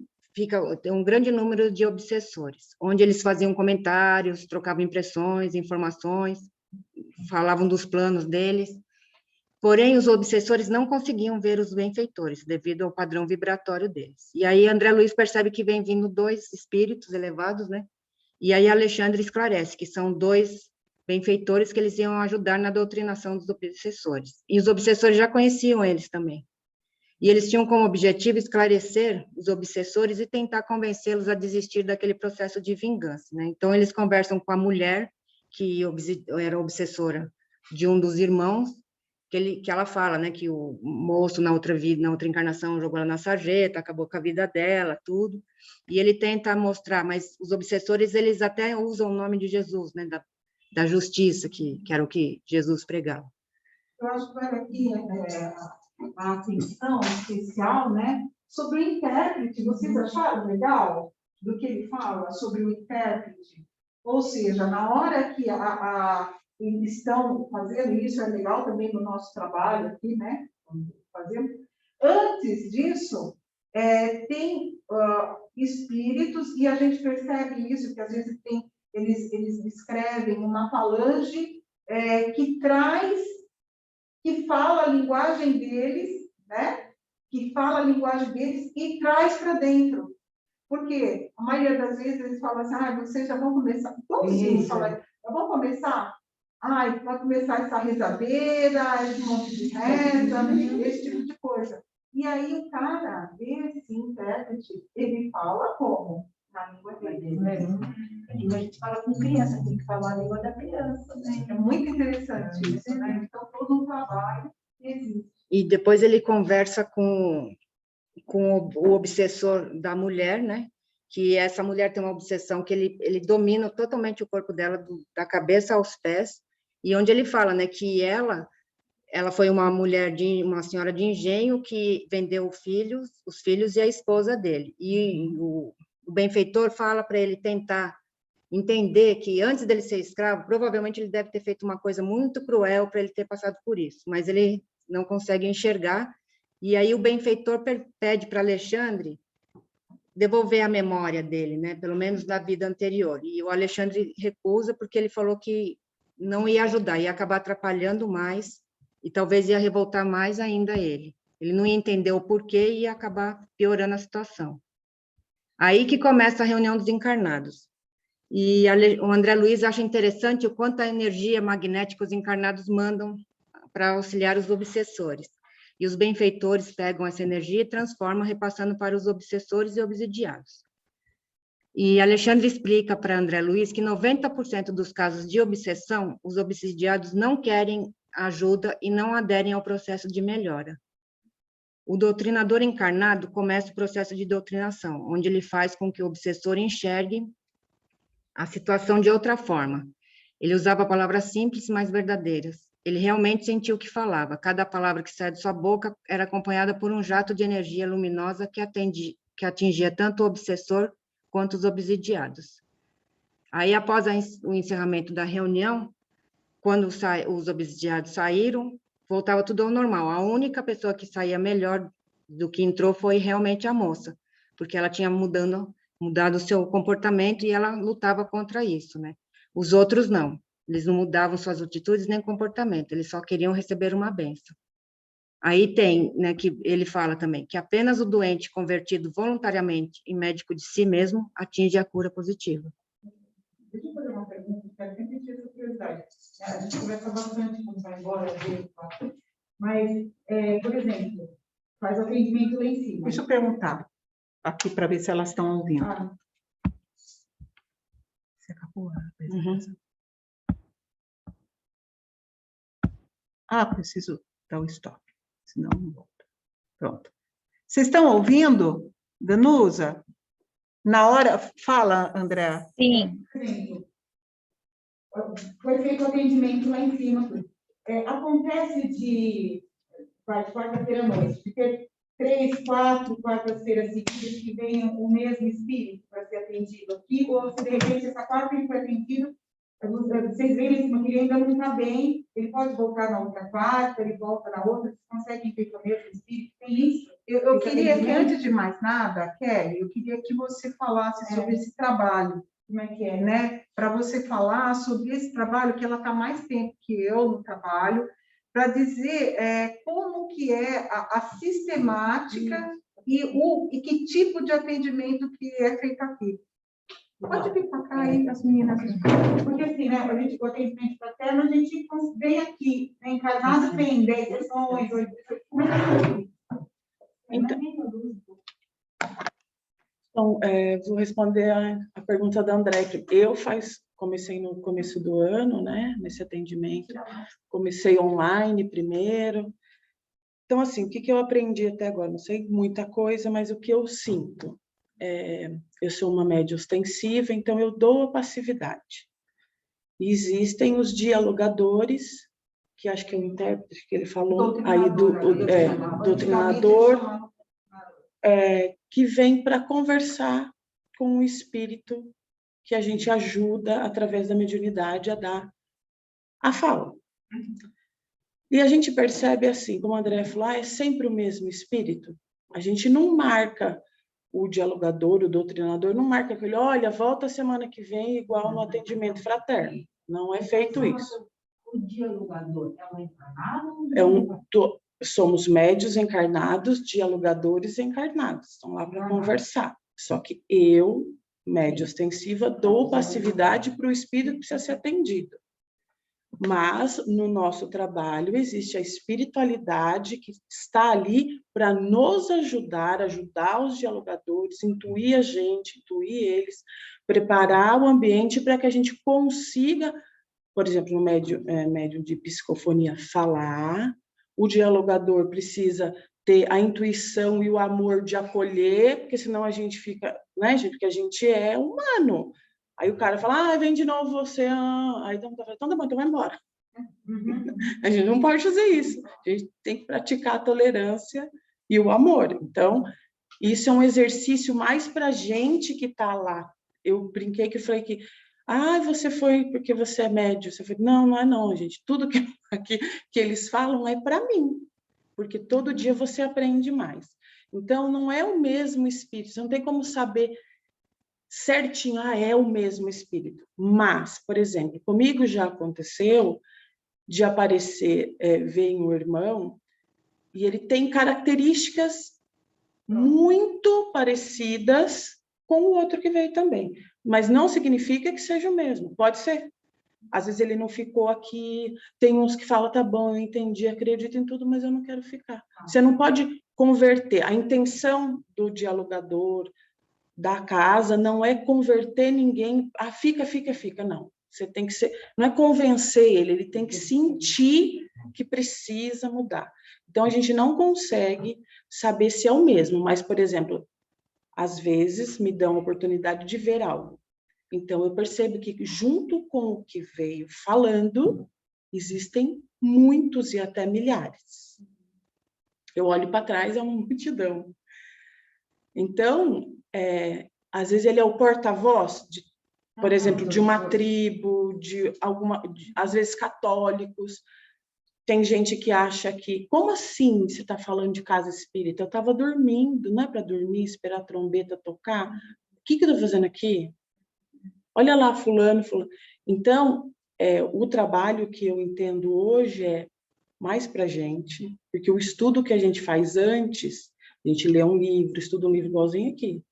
tem um grande número de obsessores, onde eles faziam comentários, trocavam impressões, informações, falavam dos planos deles. Porém, os obsessores não conseguiam ver os benfeitores, devido ao padrão vibratório deles. E aí André Luiz percebe que vem vindo dois espíritos elevados, né? E aí Alexandre esclarece que são dois benfeitores que eles iam ajudar na doutrinação dos obsessores. E os obsessores já conheciam eles também. E eles tinham como objetivo esclarecer os obsessores e tentar convencê-los a desistir daquele processo de vingança, né? Então, eles conversam com a mulher, que era obsessora de um dos irmãos, que ela fala, né, que o moço na outra vida, na outra encarnação, jogou ela na sarjeta, acabou com a vida dela, tudo, e ele tenta mostrar, mas os obsessores, eles até usam o nome de Jesus, né, da justiça, que era o que Jesus pregava. Eu acho que vai aqui a atenção especial, né, sobre o intérprete. Vocês acharam legal do que ele fala sobre o intérprete? Ou seja, na hora que eles estão fazendo isso, é legal também no nosso trabalho aqui, né? Fazemos. Antes disso, tem espíritos, e a gente percebe isso, que às vezes eles descrevem uma falange que fala a linguagem deles, né? Que fala a linguagem deles e traz para dentro. Porque a maioria das vezes eles falam assim, vocês já vão começar. Como se fala, já vão começar? Vai começar essa rezadeira, esse monte de reza, esse tipo de coisa. E aí o cara, esse intérprete, ele fala como? Na língua dele. E a gente fala com criança, tem que falar a língua da criança, né? É muito interessante isso, né? Então, todo um trabalho existe. E depois ele conversa com o obsessor da mulher, né? Que essa mulher tem uma obsessão que ele domina totalmente o corpo dela, da cabeça aos pés, e onde ele fala, né, que ela foi uma uma senhora de engenho que vendeu os filhos e a esposa dele. E o benfeitor fala para ele tentar entender que antes dele ser escravo, provavelmente ele deve ter feito uma coisa muito cruel para ele ter passado por isso, mas ele não consegue enxergar. E aí o benfeitor pede para Alexandre devolver a memória dele, né, pelo menos da vida anterior. E o Alexandre recusa porque ele falou que não ia ajudar, ia acabar atrapalhando mais e talvez ia revoltar mais ainda ele. Ele não ia entender o porquê e ia acabar piorando a situação. Aí que começa a reunião dos encarnados. E o André Luiz acha interessante o quanto a energia magnética os encarnados mandam para auxiliar os obsessores. E os benfeitores pegam essa energia e transformam, repassando para os obsessores e obsidiados. E Alexandre explica para André Luiz que 90% dos casos de obsessão, os obsidiados não querem ajuda e não aderem ao processo de melhora. O doutrinador encarnado começa o processo de doutrinação, onde ele faz com que o obsessor enxergue a situação de outra forma. Ele usava palavras simples, mas verdadeiras. Ele realmente sentiu o que falava. Cada palavra que saía de sua boca era acompanhada por um jato de energia luminosa que atingia tanto o obsessor quanto os obsidiados. Aí, após o encerramento da reunião, quando os obsidiados saíram, voltava tudo ao normal. A única pessoa que saía melhor do que entrou foi realmente a moça, porque ela tinha mudado o seu comportamento e ela lutava contra isso, né? Os outros não. Eles não mudavam suas atitudes nem comportamento, eles só queriam receber uma bênção. Aí tem, né, que ele fala também, que apenas o doente convertido voluntariamente em médico de si mesmo atinge a cura positiva. Deixa eu fazer uma pergunta, que eu sempre tive essa curiosidade. A gente conversa bastante quando vai embora, mas, por exemplo, faz atendimento lá em cima. Deixa eu perguntar aqui para ver se elas estão ouvindo. Você acabou a apresentação? Preciso dar o stop, senão não volta. Pronto. Vocês estão ouvindo, Danusa? Na hora... Fala, André. Sim. Foi feito o atendimento lá em cima. Acontece de quarta-feira à noite, porque 3, 4 quartas-feiras seguidas que venham o mesmo espírito para ser atendido aqui, ou se de repente essa quarta ele foi atendido, vocês veem esse que ele ainda não está bem, ele pode voltar na outra quarta, ele volta na outra, vocês conseguem ver que é o mesmo espírito? Tem isso? Eu queria que, antes de mais nada, Kelly, eu queria que você falasse sobre esse trabalho. Como é que é? Né? Para você falar sobre esse trabalho, que ela está mais tempo que eu no trabalho, para dizer como que é a sistemática e que tipo de atendimento que é feito aqui. Pode vir para cá aí, as meninas. Porque assim, né, o atendimento fraterno, a gente vem aqui, encarnado, tem 10 sessões, 8 sessões. Como é que Então, vou responder a pergunta da André. Eu comecei no começo do ano, né, nesse atendimento. Comecei online primeiro. Então, assim, o que eu aprendi até agora? Não sei muita coisa, mas o que eu sinto? Eu sou uma média ostensiva, então eu dou a passividade. E existem os dialogadores, que acho que é o intérprete que ele falou, aí doutrinador, que vem para conversar com o espírito que a gente ajuda, através da mediunidade, a dar a fala. E a gente percebe assim, como a André falou, é sempre o mesmo espírito. A gente não marca o dialogador, o doutrinador, não marca aquele, olha, volta semana que vem igual no atendimento fraterno. Não é feito isso. O dialogador é um encarnado? Somos médios encarnados, dialogadores encarnados. Estão lá para conversar. Só que eu, média ostensiva, dou passividade para o espírito que precisa ser atendido. Mas, no nosso trabalho, existe a espiritualidade que está ali para nos ajudar os dialogadores, intuir a gente, intuir eles, preparar o ambiente para que a gente consiga, por exemplo, no médium de psicofonia, falar. O dialogador precisa ter a intuição e o amor de acolher, porque senão a gente fica, né, gente, porque a gente é humano. Aí o cara fala, vem de novo você, aí então tá bom, então vai embora. A gente não pode fazer isso. A gente tem que praticar a tolerância e o amor. Então, isso é um exercício mais para a gente que está lá. Eu brinquei que eu falei que, você foi porque você é médio. Você foi, não é não, gente. Tudo que eles falam é para mim, porque todo dia você aprende mais. Então, não é o mesmo espírito, você não tem como saber certinho, é o mesmo espírito. Mas, por exemplo, comigo já aconteceu de aparecer, vem o irmão, e ele tem características muito parecidas com o outro que veio também. Mas não significa que seja o mesmo, pode ser. Às vezes ele não ficou aqui, tem uns que falam, tá bom, eu entendi, acredito em tudo, mas eu não quero ficar. Você não pode converter. A intenção do dialogador, da casa, não é converter ninguém, fica, não. Você tem que ser, não é convencer ele tem que sentir que precisa mudar. Então, a gente não consegue saber se é o mesmo, mas, por exemplo, às vezes me dão a oportunidade de ver algo. Então, eu percebo que, junto com o que veio falando, existem muitos e até milhares. Eu olho para trás, é uma multidão. Então, às vezes ele é o porta-voz, por exemplo, de uma tribo, às vezes católicos. Tem gente que acha que, como assim você está falando de casa espírita? Eu estava dormindo, não é para dormir, esperar a trombeta tocar? O que eu estou fazendo aqui? Olha lá, fulano. Então, o trabalho que eu entendo hoje é mais para a gente, porque o estudo que a gente faz antes, a gente lê um livro, estuda um livro igualzinho aqui,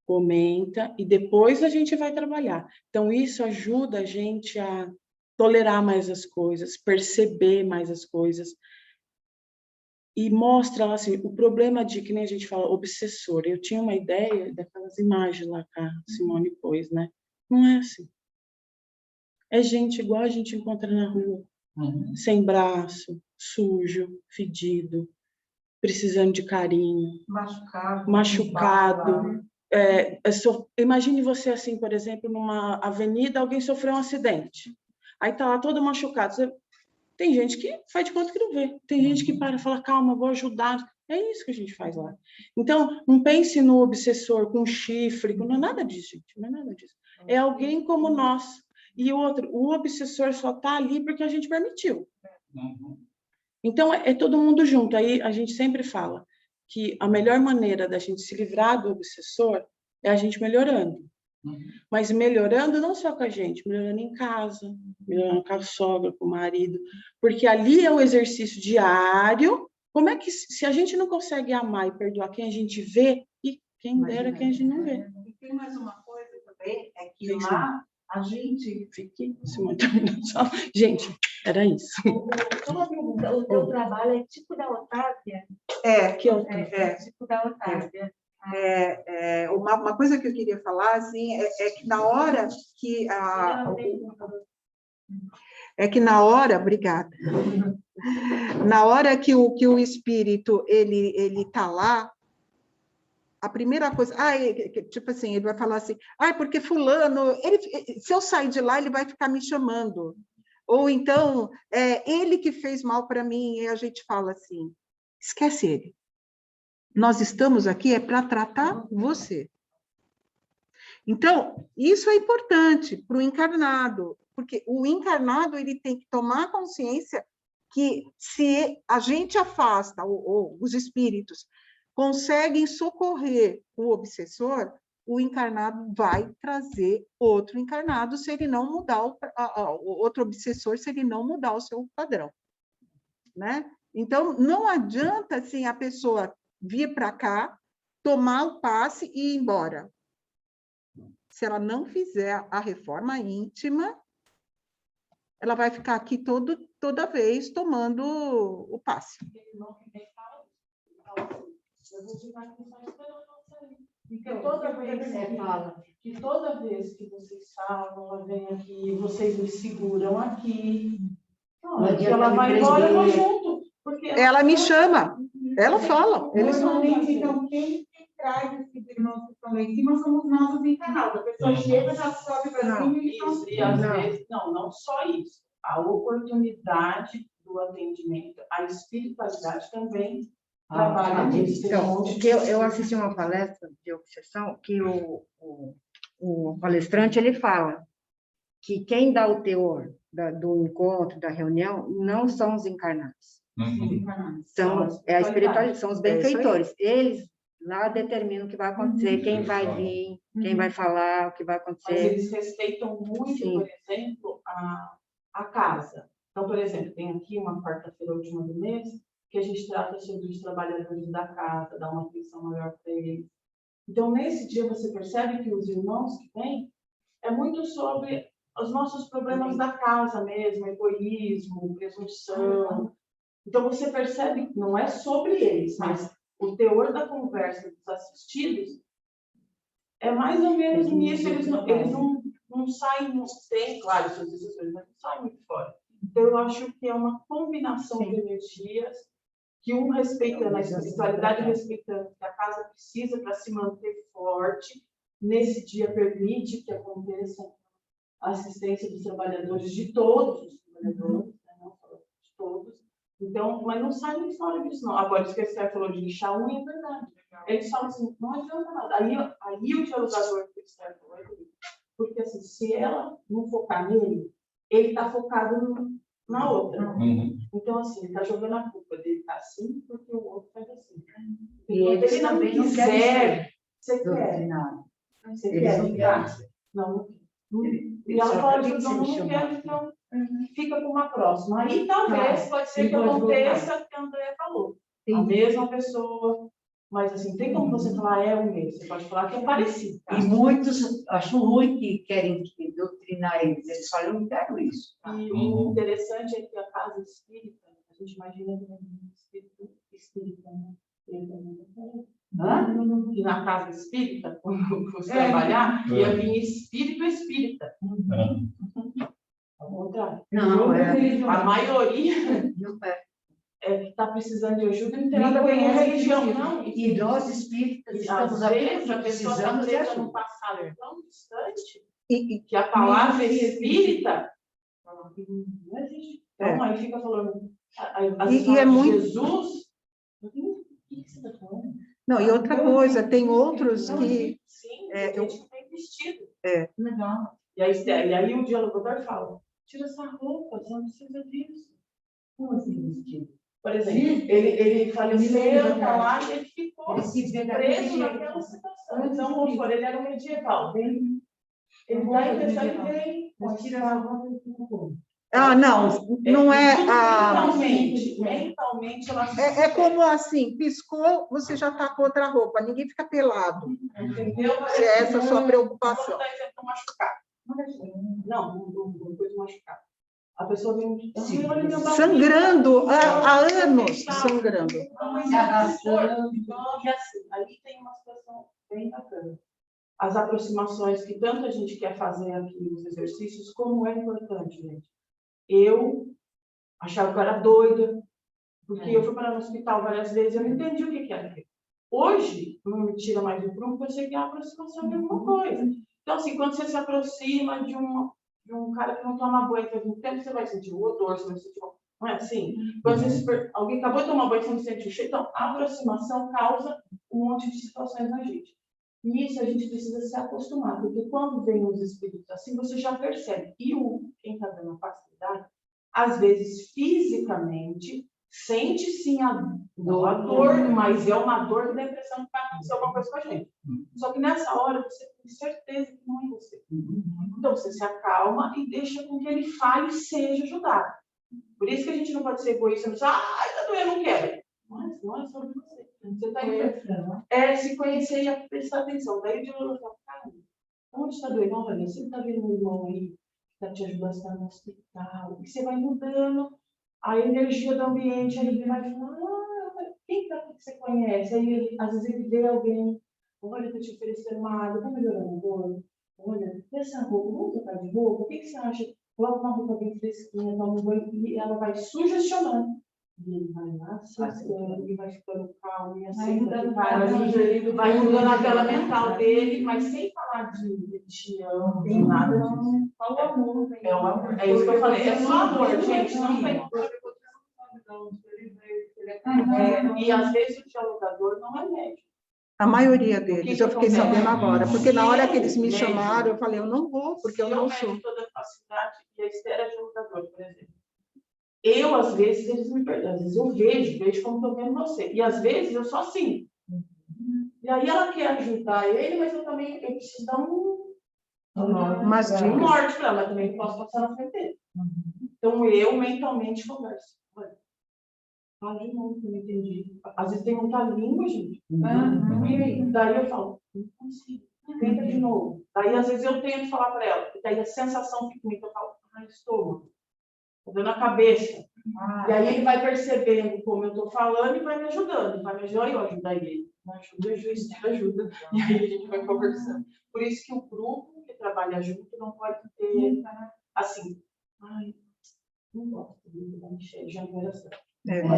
comenta, e depois a gente vai trabalhar. Então, isso ajuda a gente a tolerar mais as coisas, perceber mais as coisas, e mostra, assim, o problema de, que nem a gente fala, obsessor. Eu tinha uma ideia daquelas imagens lá que a Simone pôs, né? Não é assim. É gente igual a gente encontra na rua, sem braço, sujo, fedido, precisando de carinho, machucado. Imagine você assim, por exemplo, numa avenida, alguém sofreu um acidente. Aí tá lá todo machucado. Tem gente que faz de conta que não vê. Tem gente que para e fala, calma, vou ajudar. É isso que a gente faz lá. Então, não pense no obsessor com chifre, não é nada disso, gente. Não é nada disso. É alguém como nós. E o obsessor só está ali porque a gente permitiu. Então, é todo mundo junto. Aí a gente sempre fala que a melhor maneira da gente se livrar do obsessor é a gente melhorando. Mas melhorando não só com a gente, melhorando em casa, melhorando com a sogra, com o marido. Porque ali é o exercício diário. Como é que, se a gente não consegue amar e perdoar quem a gente vê, e quem dera quem a gente não vê. E tem mais uma coisa também, é que lá a gente... Fique, gente, era isso. Só uma pergunta, o teu trabalho é tipo da Otávia? Tipo da Otávia. Uma coisa que eu queria falar, assim, é que na hora que obrigada. Na hora que o espírito ele tá lá, a primeira coisa, tipo assim, ele vai falar assim, porque fulano, se eu sair de lá, ele vai ficar me chamando. Ou então, ele que fez mal para mim, e a gente fala assim, esquece ele. Nós estamos aqui para tratar você. Então, isso é importante para o encarnado, porque o encarnado ele tem que tomar consciência que se a gente afasta, ou os espíritos conseguem socorrer o obsessor, o encarnado vai trazer outro encarnado se ele não mudar outro obsessor, se ele não mudar o seu padrão, né? Então, não adianta assim, a pessoa vir para cá, tomar o passe e ir embora. Se ela não fizer a reforma íntima, ela vai ficar aqui toda vez tomando o passe. Então, toda vez que vocês falam, ela vem aqui, vocês me seguram aqui. Ela vai embora, eu vou junto. Porque ela me chama, ela fala. Normalmente, então, quem traz esse diagnóstico lá em cima somos nós os encarnados. A pessoa chega, já sobe para cima e isso. E às vezes, não só isso. A oportunidade do atendimento, a espiritualidade também trabalha nisso. Então, porque eu assisti uma palestra de obsessão que o palestrante ele fala que quem dá o teor do encontro, da reunião, não são os encarnados. São a espiritualidade, são os benfeitores. Eles lá determinam o que vai acontecer, quem vai vir, quem vai falar, o que vai acontecer. Mas eles respeitam muito, por exemplo, a casa. Então, por exemplo, tem aqui uma quarta-feira última do mês, que a gente trata sobre os trabalhadores da casa, dá uma atenção maior para eles. Então, nesse dia, você percebe que os irmãos que vêm é muito sobre os nossos problemas da casa mesmo, egoísmo, presunção. Então, você percebe que não é sobre eles, mas o teor da conversa dos assistidos é mais ou menos nisso. Eles não saem, não tem, claro, suas decisões, mas não saem muito fora. Então, eu acho que é uma combinação de energias, que um respeitando a espiritualidade, respeitando que a casa precisa para se manter forte, nesse dia permite que aconteça a assistência dos trabalhadores, de todos os trabalhadores, né, não só de todos. Então, mas não sai muito fora disso, não. Agora, isso que a Esther falou de lixar a unha é verdade. Eles falam assim, não adianta nada. Aí o dialogador que a Esther falou é bonito. Porque, assim, se ela não focar nele, ele está focado na outra. Então, assim, ele está jogando a culpa dele, está assim, porque o outro faz assim. E eles ele não também não quiser, querem você quer. doutrinado. Você Eles quer, não ficar? Não. E ela fala, não quero, então fica com uma próxima. Aí talvez, pode ser que aconteça o que a Andrea falou. A mesma pessoa, mas assim, tem como você falar é o mesmo, você pode falar que é parecido. Tá? E muitos acham ruim que querem doutrinar eles. Eles falam, eu não quero isso. E o interessante é que a casa espírita, a gente imagina que é um espírita, né? E na casa espírita, quando você trabalhar, ia vir espírito espírita. Ao contrário. Não, a maioria que está precisando de ajuda não tem nada a ver com religião, não. E nós espíritas estamos Às vezes a pessoa está presa num passado tão distante que a palavra espírita não existe. Então, aí fica falando. E é muito. Jesus. O que você está falando? Não, e outra coisa, tem outros que. Sim, gente que tem vestido. legal. E aí o dialogador fala: tira essa roupa, você não precisa disso. Como assim vestido? Por exemplo, ele faleceu, tá lá, e ele ficou preso naquela situação. Então, vamos supor, ele era um medieval. Ele dá a impressão que vem, tira essa roupa e fica como? Não é. Mentalmente, ela É como assim, piscou, você já está com outra roupa, ninguém fica pelado. Entendeu? Se é essa a sua preocupação. Vamos dar exemplo machucar. Não coisa machucar. A pessoa vem sangrando há anos, sangrando. Então, aí tem uma situação bem bacana. As aproximações que tanto a gente quer fazer aqui nos exercícios, como é importante, gente. Eu achava que eu era doida, porque eu fui para o hospital várias vezes, eu não entendi o que era aquilo. Hoje, não me tira mais do prumo, porque eu sei que é a aproximação de alguma coisa. Então, assim, quando você se aproxima de um cara que não toma banho faz muito tempo, você vai sentir o odor, você vai sentir... Não é assim? Quando alguém acabou de tomar banho, você não sente o cheiro. Então, a aproximação causa um monte de situações na gente. E isso a gente precisa se acostumar, porque quando vem os espíritos assim, você já percebe. E quem está dando a facilidade, às vezes, fisicamente, sente sim a dor, mas é uma dor que dá a impressão que vai acontecer alguma coisa com a gente. Só que nessa hora, você tem certeza que não é você. Então, você se acalma e deixa com que ele fale e seja ajudado. Por isso que a gente não pode ser egoísta, não dizer, tá doendo, eu não quero. Mas não é sobre você. Você está se conhecer e prestar atenção. Daí o diretor fala, cara, onde está doendo? Olha, você está vendo um irmão aí que está te ajudando a estar no hospital. E você vai mudando a energia do ambiente. Aí ele vai falar, quem que você conhece? Aí às vezes ele vê alguém, olha, está te oferecendo uma água, está melhorando o olho. Olha, essa roupa, vamos trocar de roupa? O que você acha? Coloca uma roupa bem fresquinha, toma um banho, e ela vai sugestionando. E ele vai lá, e vai ficando calmo, e assim, vai mudando a tela mental dele, mas sem falar de te amo, de nada disso. Só o amor. É o amor. É isso que eu falei, é só amor, gente. Não tem. E às vezes o dialogador não é médico. A maioria deles, eu fiquei sabendo agora, porque na hora que eles me chamaram, eu falei, eu não vou, porque eu não sou. Toda facilidade, e a Esther é dialogador, por exemplo. Eu, às vezes, eles me perdoam. Às vezes eu vejo como estou vendo você. E às vezes eu sou assim. E aí ela quer ajudar ele, mas eu preciso dar Mas um norte para ela, mas também posso passar na frente dele. Então eu mentalmente converso. Fala de novo, que eu não entendi. Às vezes tem muita língua, gente. E daí eu falo, não consigo. Tenta de novo. Daí às vezes eu tento falar para ela. E daí a sensação fica comigo. Eu falo, estômago. Estou dando a cabeça. E aí ele vai percebendo como eu estou falando e vai me ajudando. Vai me ajudar e eu ajudo ele. Ajuda. E aí a gente vai conversando. Por isso que o grupo que trabalha junto não pode ter, assim, não gosto da Michelle, já não era certo. Não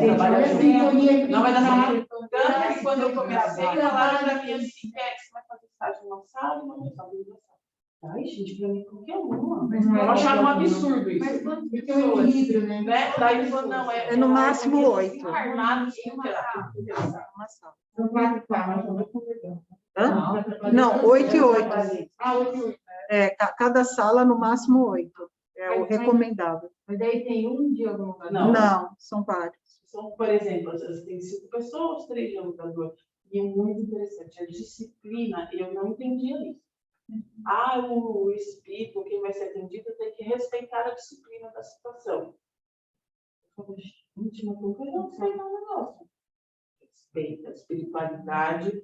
vai dar certo. Tanto que quando eu comecei, falaram para mim assim, você vai fazer estágio no nosso sala e uma pessoa dentro da sala. Ai, gente, para mim, qualquer uma. Mas Eu não, achava um absurdo isso. Mas quantas pessoas? Né? Daí ele falou, não, É no máximo 8. Encarnados que Uma sala. São 4 salas, não estou concordando. Hã? Não, 8 e 8. Ah, 8 e 8. Cada sala, no máximo 8. É o recomendável. Mas daí tem um dialogador. Não, são vários. São, por exemplo, às vezes tem 5 pessoas, 3 dialogadores. E é muito interessante, a disciplina, eu não entendia isso. O espírito, quem vai ser atendido, tem que respeitar a disciplina da situação. Eu falei, gente, mas como que eu não sei o negócio? Respeita a espiritualidade,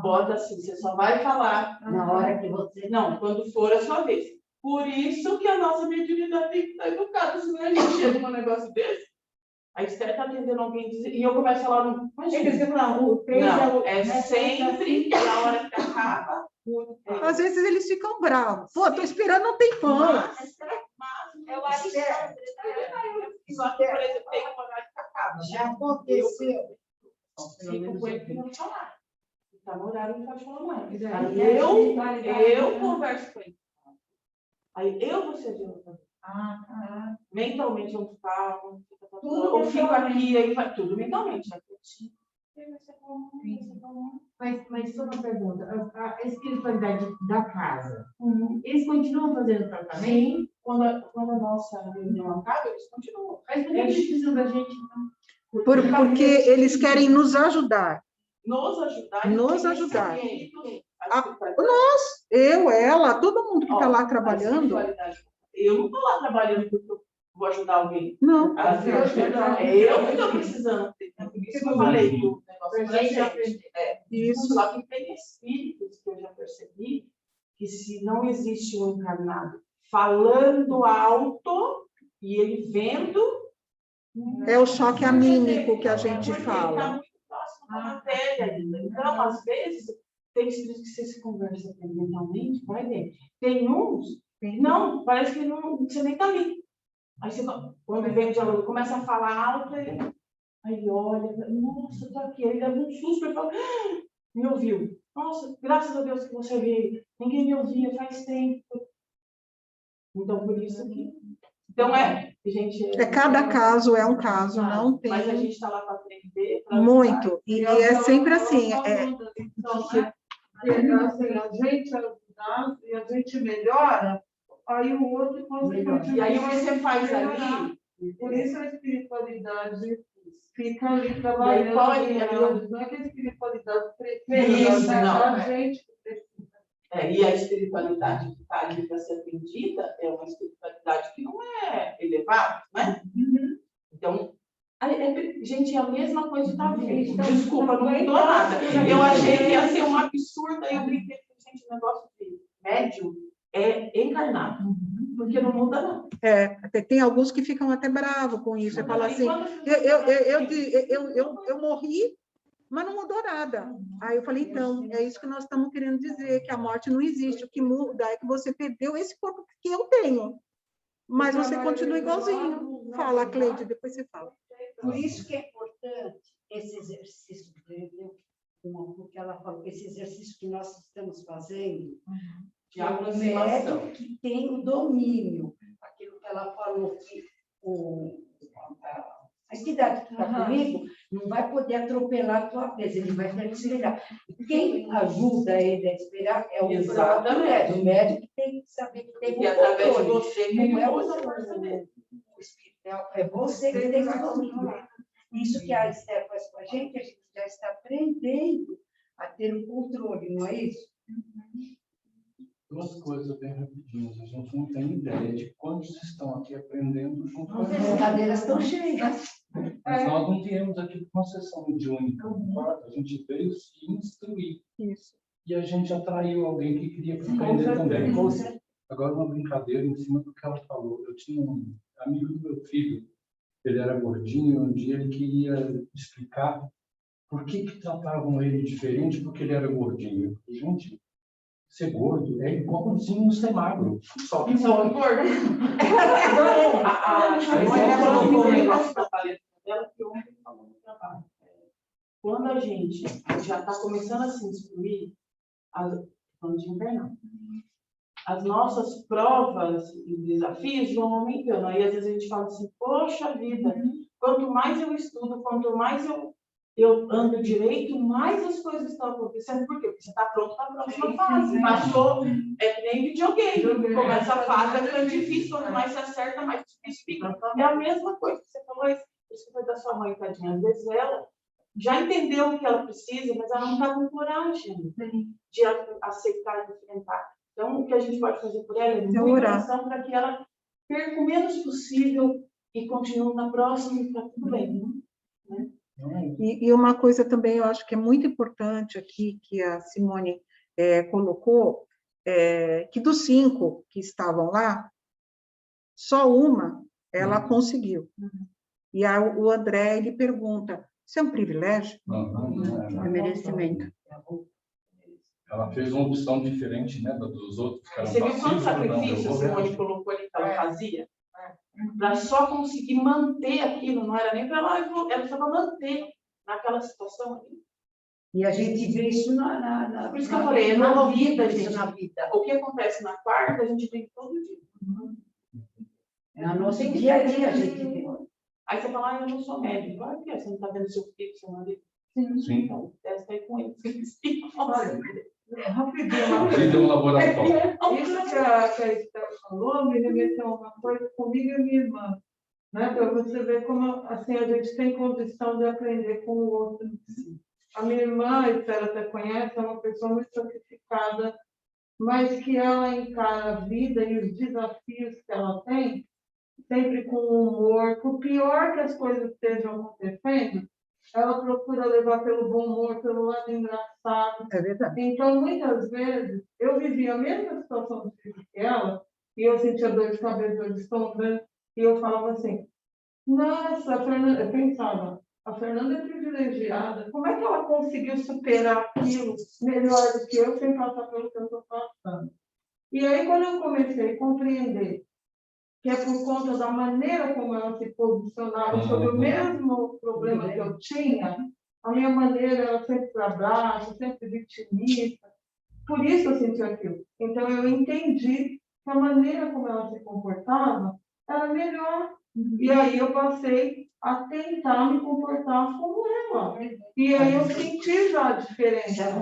bota assim, você só vai falar Na hora que você... não, quando for a sua vez. Por isso que a nossa mediunidade tem que estar educada, senão a gente chega num negócio desse. A Esther está atendendo alguém e eu começo a falar, não, é sempre na hora que acaba. Às vezes eles ficam bravos. Pô, tô esperando um tempão. Eu acho que Só que, por exemplo, tem um horário que acaba. Já aconteceu. Fico com ele que não falar. Está no horário, não pode falar mais. Aí Eu converso com ele. Aí eu vou ser adiantado. Mentalmente eu falo. Eu fico aqui, aí vai tudo mentalmente. Mas só uma pergunta. A espiritualidade da casa, eles continuam fazendo tratamento? Sim, quando a nossa reunião acaba, eles continuam. Mas por que eles precisam da gente, então? Porque eles querem nos ajudar. Nos ajudar. Nos ajudar. Nós, eu, ela, todo mundo que está lá trabalhando. Eu não estou lá trabalhando porque eu vou ajudar alguém. Não. Eu que estou precisando. Por isso que eu falei do negócio da gente. Isso. Só que tem espíritos que eu já percebi que se não existe um encarnado falando alto e ele vendo. É o choque anímico que a gente fala. Ele está muito próximo da matéria ainda. Então, às vezes, tem espíritos que você se conversa mentalmente, vai ver. Tem uns, não, parece que você nem está ali. Aí você, quando vem o diálogo, começa a falar alto, aí olha, nossa, está aqui. Aí dá um susto e fala, me ouviu. Nossa, graças a Deus que você veio. Ninguém me ouvia faz tempo. Então, por isso que... Então, gente... Cada caso é um caso, não tem... Mas a gente está lá para aprender. Muito. E é sempre assim. A gente ajuda e a gente melhora, aí o outro consequentemente. E aí você faz ali. Por isso a espiritualidade fica ali trabalhando. Não é que a espiritualidade precisa da gente que precisa. E a espiritualidade que está ali para ser atendida é uma espiritualidade que não é elevada, né? Então, gente, é a mesma coisa da vida. Desculpa, não mudou nada. Eu achei que ia ser um absurdo, aí eu brinquei com gente, o negócio de médium é encarnado, porque não muda não. Tem alguns que ficam até bravos com isso. Você fala assim, eu morri, mas não mudou nada. Aí eu falei, então, é isso que nós estamos querendo dizer, que a morte não existe. O que muda é que você perdeu esse corpo que eu tenho. Mas você continua igualzinho. Fala, Cleide, depois você fala. Por isso que é importante esse exercício, porque ela falou que esse exercício que nós estamos fazendo, de aproximação, médico que tem o domínio, aquilo que ela falou, que a entidade que está comigo não vai poder atropelar a tua vez, ele vai ter que espelhar. Quem ajuda ele a esperar é o próprio médico. O médico que tem que saber que tem que através de você não é o espírito, é você que tem que domínio. Isso que a Esther faz com a gente já está aprendendo a ter um controle, não é isso? Duas coisas bem rapidinhas. A gente não tem ideia de quantos estão aqui aprendendo junto com a As gente. cadeiras estão cheias. Mas nós não viemos aqui com uma sessão mediúnica. A gente veio se instruir. Isso. E a gente atraiu alguém que queria aprender também. Agora, uma brincadeira em cima do que ela falou. Eu tinha um amigo do meu filho, ele era gordinho, e um dia ele queria explicar por que tratavam ele diferente porque ele era gordinho. Eu falei, gente, ser gordo é igualzinho ser magro, só que gordo. Quando a gente já está começando a se instruir, Plano de internato. As nossas provas e desafios vão aumentando. Aí, às vezes, a gente fala assim, poxa vida, quanto mais eu estudo, quanto mais eu ando direito, mais as coisas estão acontecendo. Por quê? Porque você está pronto para a próxima fase. Passou, é que nem videogame. Começa a fase, é ficando difícil. Quanto mais você acerta, mais difícil fica. É a mesma coisa que você falou, isso foi da sua mãe, tadinha. Às vezes ela já entendeu o que ela precisa, mas ela não está com coragem de aceitar e enfrentar. Então, o que a gente pode fazer por ela é muita oração para que ela perca o menos possível e continue na próxima e está tudo bem. Né? E uma coisa também, eu acho que é muito importante aqui, que a Simone colocou, que dos 5 que estavam lá, só uma ela conseguiu. E o André, ele pergunta, isso é um privilégio? É merecimento. Ela fez uma opção diferente, né, dos outros. Você viu quanto sacrifício a Simone colocou ali que ela fazia? Para só conseguir manter aquilo, não era nem para ela evoluir, era só para manter naquela situação ali. E a gente vê isso Por isso que eu falei, na vida, gente. na vida. O que acontece na quarta, a gente vê todo dia. É no nosso dia a dia, a gente vê. Aí você fala, eu não sou médico. Claro que é, você não está vendo seu filho, seu marido. Sim. Então, testa aí com eles. Rapidinho, Inclusive, é um laboratório. isso que a Esther falou me remeteu a uma coisa comigo e minha irmã, né? Para você ver como assim, a gente tem condição de aprender com o outro. A minha irmã, a Esther até conhece, é uma pessoa muito sacrificada, mas que ela encara a vida e os desafios que ela tem sempre com humor. Por pior que as coisas estejam acontecendo, ela procura levar pelo bom humor, pelo lado engraçado. É verdade. Então, muitas vezes, eu vivia a mesma situação que ela, e eu sentia dor de cabeça, dor de estômago, e eu falava assim, nossa, a Fernanda, eu pensava, a Fernanda é privilegiada, como é que ela conseguiu superar aquilo melhor do que eu, sem passar pelo que eu estou passando? E aí, quando eu comecei a compreender que é por conta da maneira como ela se posicionava sobre o mesmo problema que eu tinha, a minha maneira era sempre para baixo, sempre vitimista. Por isso eu senti aquilo. Então, eu entendi que a maneira como ela se comportava era melhor. E aí eu passei a tentar me comportar como ela. E aí eu senti já a diferença.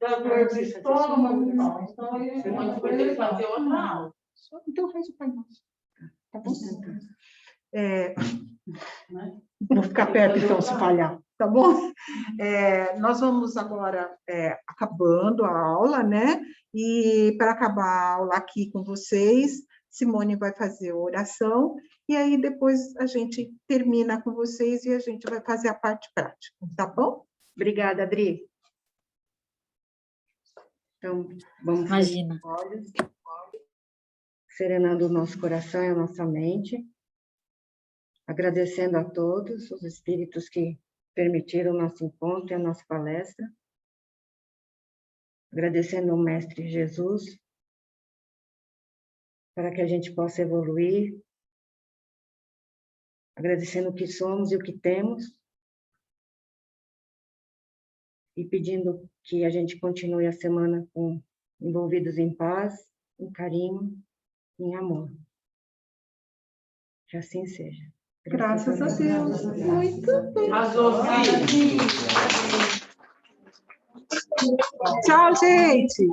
Da dor de estômago. Então, aí, Você pode poder fazer outra aula. Então faz o Pai Nosso. Tá bom? Né? Vou ficar perto, então, se falhar. Tá bom? Nós vamos agora acabando a aula, né? E para acabar a aula aqui com vocês, Simone vai fazer a oração, e aí depois a gente termina com vocês e a gente vai fazer a parte prática, tá bom? Obrigada, Adri. Então, vamos Imagina. fechar os olhos, serenando o nosso coração e a nossa mente, agradecendo a todos os espíritos que permitiram o nosso encontro e a nossa palestra, agradecendo ao Mestre Jesus, para que a gente possa evoluir, agradecendo o que somos e o que temos, e pedindo que a gente continue a semana envolvidos em paz, em carinho, em amor. Que assim seja. Graças a Deus. Muito bem. Tchau, gente.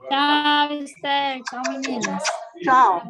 Tchau, Esther. Tchau, meninas. Tchau.